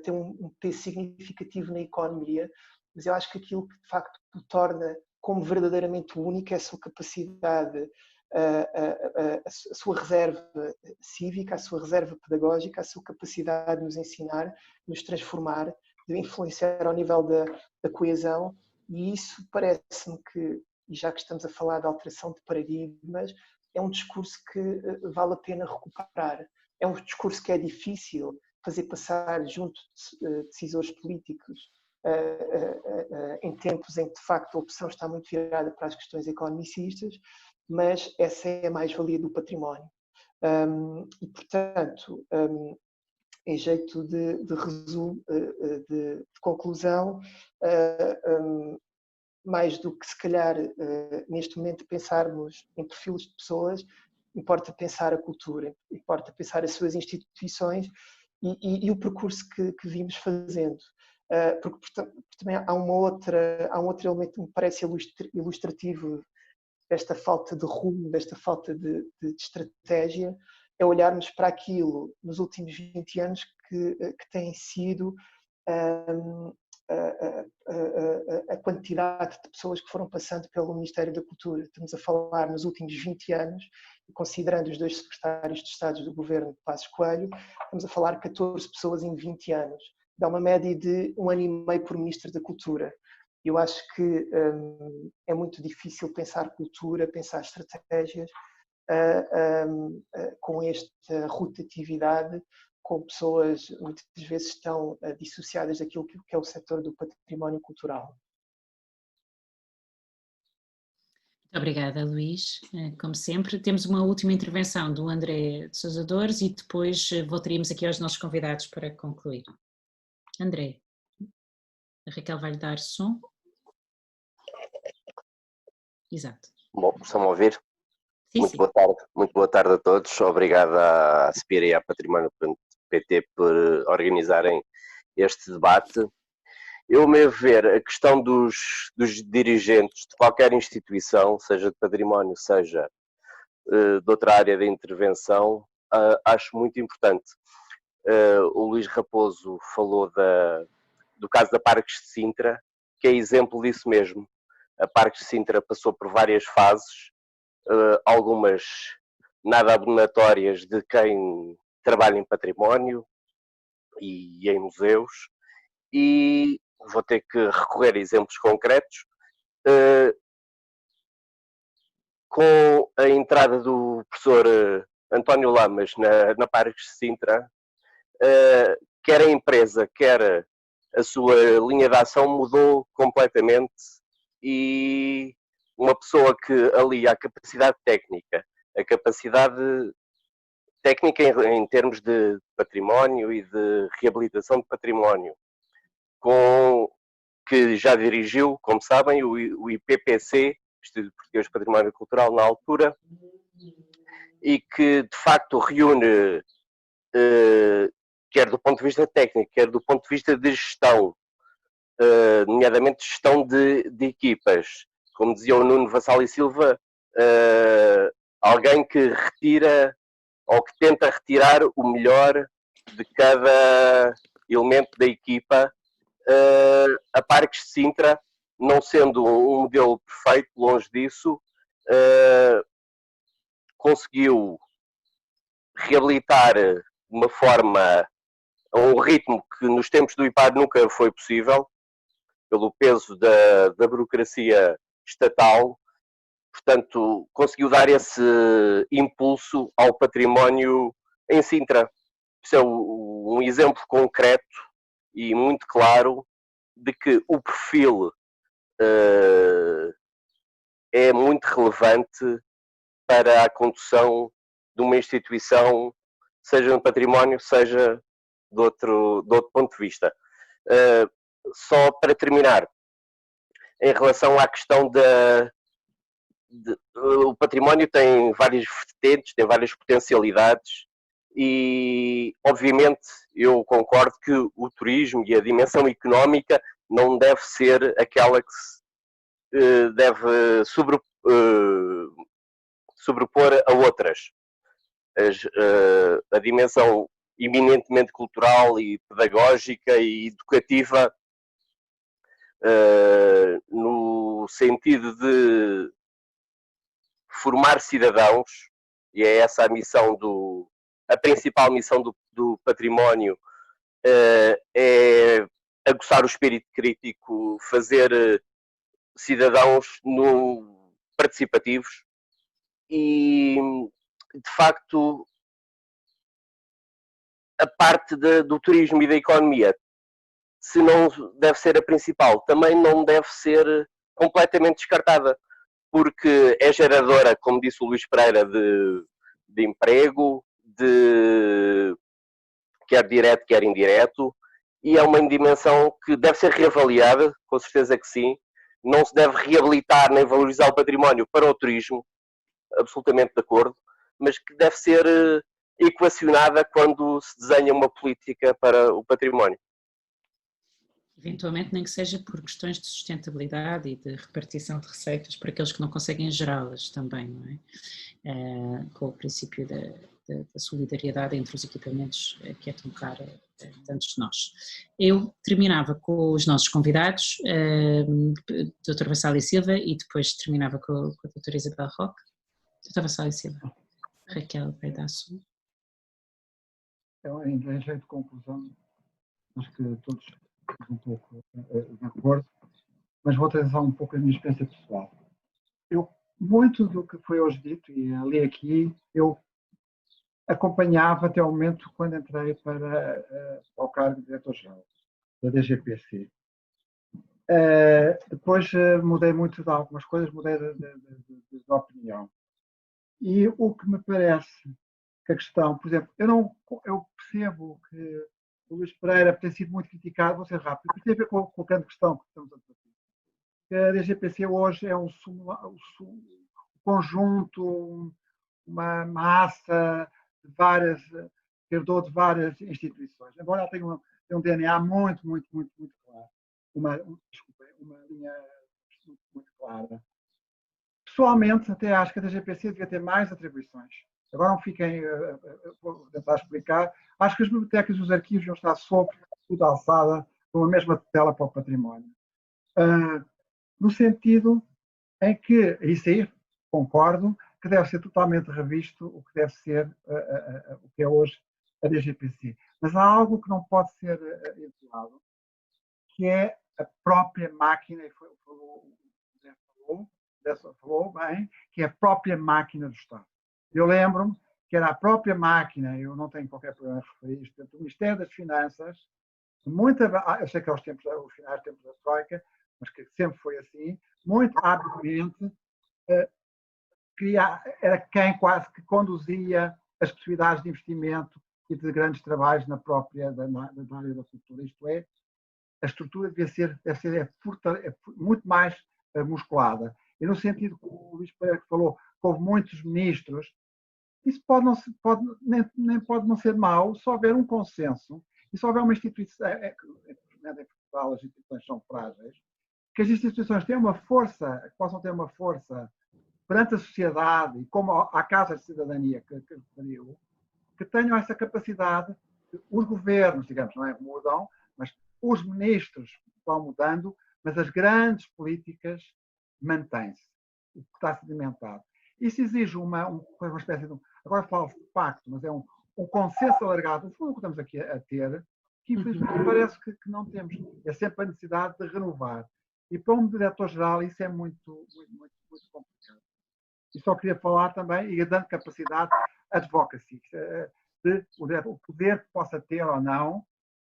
tem um peso significativo na economia, mas eu acho que aquilo que de facto o torna como verdadeiramente único é a sua capacidade, a sua reserva cívica, a sua reserva pedagógica, a sua capacidade de nos ensinar, de nos transformar, de influenciar ao nível da coesão, e isso parece-me que, e já que estamos a falar de alteração de paradigmas, é um discurso que vale a pena recuperar. É um discurso que é difícil fazer passar junto de decisores políticos em tempos em que, de facto, a opção está muito virada para as questões economicistas, mas essa é a mais-valia do património. E, portanto, em jeito de resumo, de conclusão, mais do que se calhar neste momento pensarmos em perfis de pessoas, importa pensar a cultura, importa pensar as suas instituições e o percurso que vimos fazendo. Porque também há um outro elemento que me parece ilustrativo desta falta de rumo, desta falta de estratégia, é olharmos para aquilo nos últimos 20 anos que tem sido a quantidade de pessoas que foram passando pelo Ministério da Cultura. Estamos a falar nos últimos 20 anos, considerando os 2 secretários de Estado do governo de Passos Coelho, estamos a falar de 14 pessoas em 20 anos. Dá uma média de 1 ano e meio por Ministro da Cultura. Eu acho que é muito difícil pensar cultura, pensar estratégias com esta rotatividade, com pessoas muitas vezes tão dissociadas daquilo que é o setor do património cultural. Muito obrigada, Luís. Como sempre, temos uma última intervenção do André de Sousa Dores e depois voltaríamos aqui aos nossos convidados para concluir. André. A Raquel vai-lhe dar som. Exato. Bom, estão a ouvir? Sim, Muito sim. boa tarde. Muito boa tarde a todos. Obrigado à Aspira e à Património.pt por organizarem este debate. Eu, a meu ver, a questão dos dirigentes de qualquer instituição, seja de património, seja de outra área de intervenção, acho muito importante. O Luís Raposo falou do caso da Parques de Sintra, que é exemplo disso mesmo. A Parques de Sintra passou por várias fases, algumas nada abonatórias de quem trabalha em património e em museus, e vou ter que recorrer a exemplos concretos. Com a entrada do professor António Lamas na Parques de Sintra, quer a empresa, quer a sua linha de ação mudou completamente, e uma pessoa que alia a capacidade técnica em termos de património e de reabilitação de património, que já dirigiu, como sabem, o IPPC, Instituto Português de Património Cultural, na altura, e que de facto reúne, quer do ponto de vista técnico, quer do ponto de vista de gestão, nomeadamente gestão de equipas, como dizia o Nuno Vassal e Silva, alguém que retira ou que tenta retirar o melhor de cada elemento da equipa. A Parques de Sintra, não sendo um modelo perfeito, longe disso, conseguiu reabilitar de uma forma, a um ritmo que nos tempos do IPAD nunca foi possível, pelo peso da burocracia estatal. Portanto, conseguiu dar esse impulso ao património em Sintra. Isso é um exemplo concreto e muito claro de que o perfil é muito relevante para a condução de uma instituição, seja no património, seja de outro ponto de vista. Só para terminar, em relação à questão o património tem várias vertentes, tem várias potencialidades, e obviamente eu concordo que o turismo e a dimensão económica não deve ser aquela que se deve sobrepor a outras. A dimensão eminentemente cultural e pedagógica e educativa, no sentido de formar cidadãos, e é essa a principal missão do património, é aguçar o espírito crítico, fazer cidadãos participativos, e de facto a parte do turismo e da economia, se não deve ser a principal, também não deve ser completamente descartada, porque é geradora, como disse o Luís Pereira, de emprego, quer direto, quer indireto, e é uma dimensão que deve ser reavaliada, com certeza que sim. Não se deve reabilitar nem valorizar o património para o turismo, absolutamente de acordo, mas que deve ser equacionada quando se desenha uma política para o património. Eventualmente nem que seja por questões de sustentabilidade e de repartição de receitas para aqueles que não conseguem gerá-las também, não é? Com o princípio da solidariedade entre os equipamentos, que é tão caro a tantos de nós. Eu terminava com os nossos convidados, Dr. Vassal e Silva, e depois terminava com a Dra. Isabel Roque. Dr. Vassal e Silva. Raquel vai dar som. Em jeito de conclusão, acho que todos estamos um pouco de acordo, mas vou trazer um pouco a minha experiência pessoal. Muito do que foi hoje dito, e ali aqui, eu acompanhava até o momento quando entrei para o cargo de diretor-geral da DGPC. Depois mudei muito de algumas coisas, mudei de opinião. E o que me parece que a questão, por exemplo, eu percebo que o Luís Pereira tem sido muito criticado, vou ser rápido, tem a ver com a grande questão que estamos a debater. A DGPC hoje é um conjunto, uma massa de várias, que herdou de várias instituições, embora ela tenha um DNA muito claro, uma linha muito clara. Pessoalmente, até acho que a DGPC devia ter mais atribuições. Agora não fiquem, vou tentar explicar. Acho que as bibliotecas e os arquivos deviam estar sobre tudo alçada, com a mesma tutela para o património. No sentido em que, isso aí concordo, que deve ser totalmente revisto o que deve ser, o que é hoje a DGPC. Mas há algo que não pode ser isolado, que é a própria máquina, e falou bem, que é a própria máquina do Estado. Eu lembro-me que era a própria máquina, eu não tenho qualquer problema em referir isto, o Ministério das Finanças, eu sei que aos finais tempos da Troika, mas que sempre foi assim, muito habilmente, era quem quase que conduzia as possibilidades de investimento e de grandes trabalhos na própria da área da cultura. Isto é, a estrutura deve ser muito mais musculada. E no sentido que o Luís Pereira falou, que houve muitos ministros, isso nem pode não ser mau se houver um consenso e se houver uma instituição, em Portugal as instituições são frágeis, que as instituições tenham uma força, que possam ter uma força perante a sociedade, e como a Casa de Cidadania que referiu, que tenham essa capacidade, os governos, digamos, não é, mudam, mas os ministros vão mudando, mas as grandes políticas mantém-se, o que está sedimentado. Isso exige uma espécie de, agora falo de pacto, mas é um consenso alargado, no fundo o que estamos aqui a ter, que infelizmente parece que não temos. É sempre a necessidade de renovar. E para um diretor-geral isso é muito complicado. E só queria falar também, e dando capacidade, advocacy, o poder que possa ter ou não,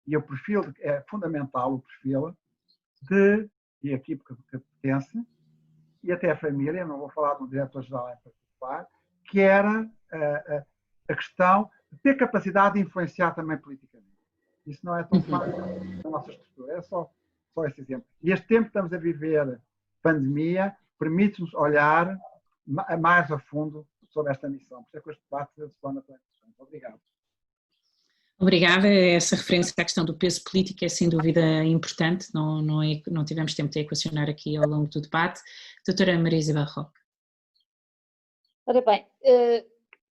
e o perfil, é fundamental o perfil, e a equipe que pertence, e até a família, não vou falar do diretor-geral em particular, que era a questão de ter capacidade de influenciar também politicamente. Isso não é tão fácil na nossa estrutura, é só esse exemplo. E este tempo que estamos a viver, pandemia, permite-nos olhar mais a fundo sobre esta missão. Por isso é que este debate se torna tão importante. Obrigado. Obrigada. Essa referência à questão do peso político é sem dúvida importante, não tivemos tempo de equacionar aqui ao longo do debate. Doutora Maria Isabel Roque. Ora bem,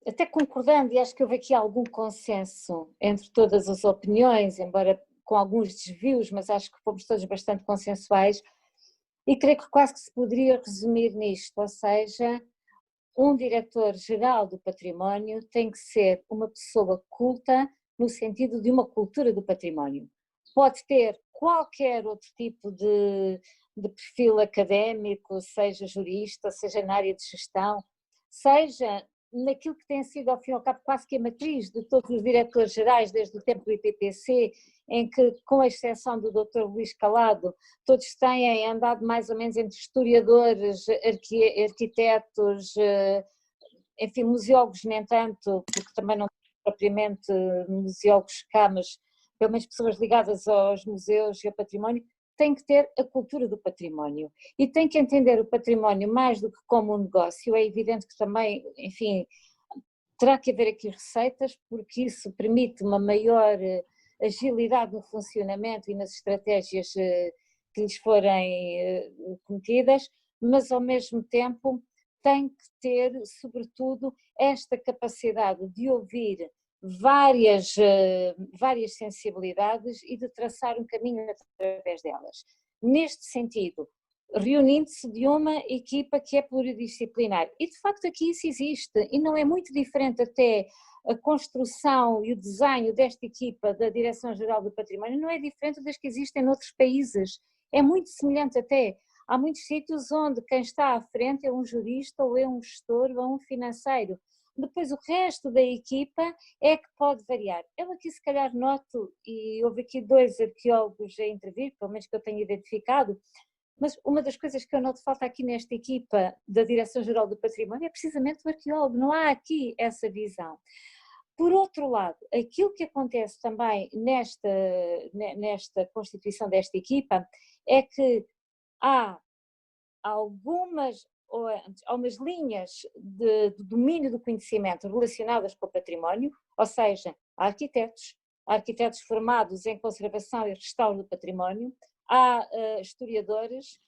até concordando, e acho que houve aqui algum consenso entre todas as opiniões, embora com alguns desvios, mas acho que fomos todos bastante consensuais, e creio que quase que se poderia resumir nisto, ou seja, um diretor-geral do património tem que ser uma pessoa culta no sentido de uma cultura do património. Pode ter qualquer outro tipo de perfil académico, seja jurista, seja na área de gestão, seja naquilo que tem sido, ao fim e ao cabo, quase que a matriz de todos os diretores gerais desde o tempo do IPPC, em que, com a exceção do Dr. Luís Calado, todos têm andado mais ou menos entre historiadores, arquitetos, enfim, museólogos nem tanto, porque também não propriamente museólogos cá, mas pelo menos pessoas ligadas aos museus e ao património, tem que ter a cultura do património e tem que entender o património mais do que como um negócio. É evidente que também, enfim, terá que haver aqui receitas, porque isso permite uma maior agilidade no funcionamento e nas estratégias que lhes forem cometidas, mas ao mesmo tempo tem que ter, sobretudo, esta capacidade de ouvir várias sensibilidades e de traçar um caminho através delas. Neste sentido, reunindo-se de uma equipa que é pluridisciplinar. E de facto aqui isso existe, e não é muito diferente até a construção e o desenho desta equipa da Direção-Geral do Património, não é diferente das que existem noutros países, é muito semelhante até. Há muitos sítios onde quem está à frente é um jurista, ou é um gestor, ou é um financeiro. Depois o resto da equipa é que pode variar. Eu aqui se calhar noto, e houve aqui 2 arqueólogos a intervir, pelo menos que eu tenho identificado, mas uma das coisas que eu noto falta aqui nesta equipa da Direção-Geral do Património é precisamente o arqueólogo, não há aqui essa visão. Por outro lado, aquilo que acontece também nesta constituição desta equipa é que há algumas linhas de domínio do conhecimento relacionadas com o património, ou seja, há arquitetos formados em conservação e restauro do património, há historiadores.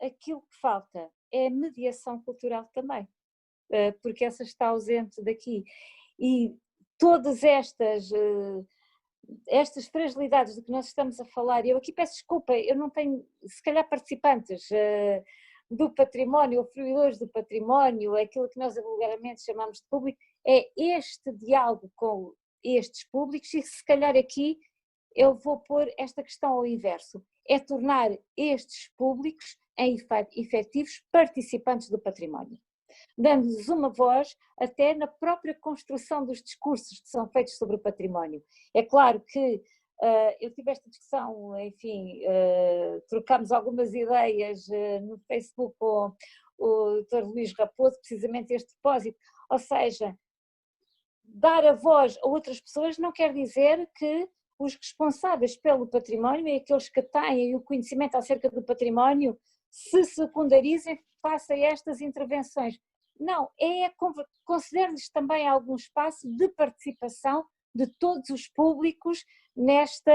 Aquilo que falta é a mediação cultural também, porque essa está ausente daqui. E todas estas fragilidades de que nós estamos a falar, eu aqui peço desculpa, eu não tenho, se calhar, participantes do património, ou fruidores do património, aquilo que nós vulgarmente chamamos de público, é este diálogo com estes públicos, e se calhar aqui eu vou pôr esta questão ao inverso, é tornar estes públicos em efetivos participantes do património, dando-lhes uma voz até na própria construção dos discursos que são feitos sobre o património. É claro que eu tive esta discussão, enfim, trocámos algumas ideias no Facebook com o Dr. Luís Raposo, precisamente este propósito, ou seja, dar a voz a outras pessoas não quer dizer que os responsáveis pelo património e aqueles que têm o conhecimento acerca do património se secundarizem face a estas intervenções. Não, conceder-lhes também algum espaço de participação de todos os públicos nesta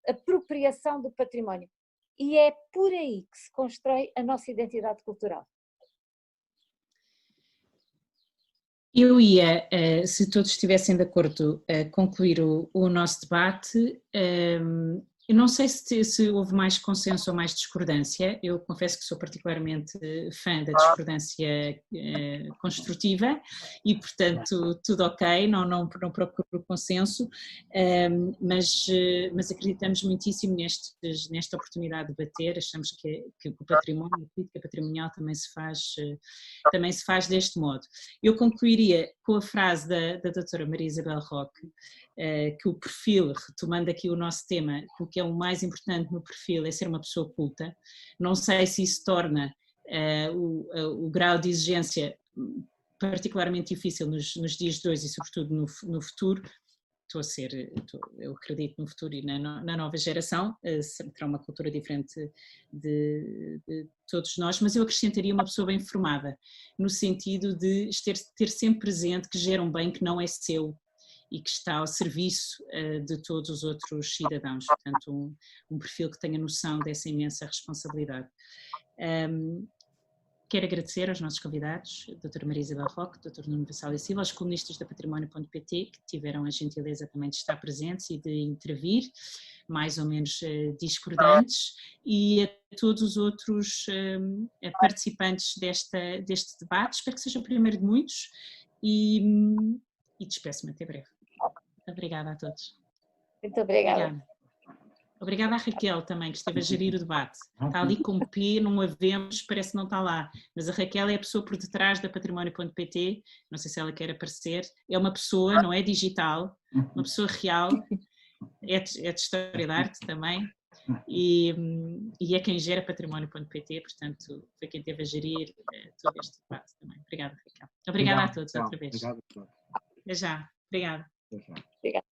apropriação do património. E é por aí que se constrói a nossa identidade cultural. Eu ia, se todos estivessem de acordo, concluir o nosso debate. Eu não sei se houve mais consenso ou mais discordância. Eu confesso que sou particularmente fã da discordância construtiva e, portanto, tudo ok, não procuro consenso, mas acreditamos muitíssimo nesta oportunidade de debater. Achamos que o património, a política patrimonial também se faz deste modo. Eu concluiria com a frase da doutora Maria Isabel Roque, que o perfil, retomando aqui o nosso tema, o que é o mais importante no perfil é ser uma pessoa culta. Não sei se isso torna o grau de exigência particularmente difícil nos dias de hoje e sobretudo no futuro. Eu acredito no futuro e na nova geração, terá uma cultura diferente de todos nós, mas eu acrescentaria uma pessoa bem formada, no sentido de ter sempre presente que gera um bem que não é seu e que está ao serviço de todos os outros cidadãos, portanto um perfil que tenha noção dessa imensa responsabilidade. Quero agradecer aos nossos convidados, a Dra. Maria Isabel Roque, Dr. Nuno Vassal e Silva, aos colunistas da Património.pt, que tiveram a gentileza também de estar presentes e de intervir, mais ou menos discordantes, e a todos os outros participantes deste debate. Espero que seja o primeiro de muitos e despeço-me até breve. Obrigada a todos. Muito obrigada. Obrigada à Raquel também, que esteve a gerir o debate. Está ali com P, não a vemos, parece que não está lá. Mas a Raquel é a pessoa por detrás da Património.pt, não sei se ela quer aparecer. É uma pessoa, não é digital, uma pessoa real, é de História da Arte também, e é quem gera Património.pt, portanto foi quem esteve a gerir todo este debate também. Obrigada, Raquel. Obrigada a todos outra vez. Obrigado a todos. Até já. Obrigada. Obrigada.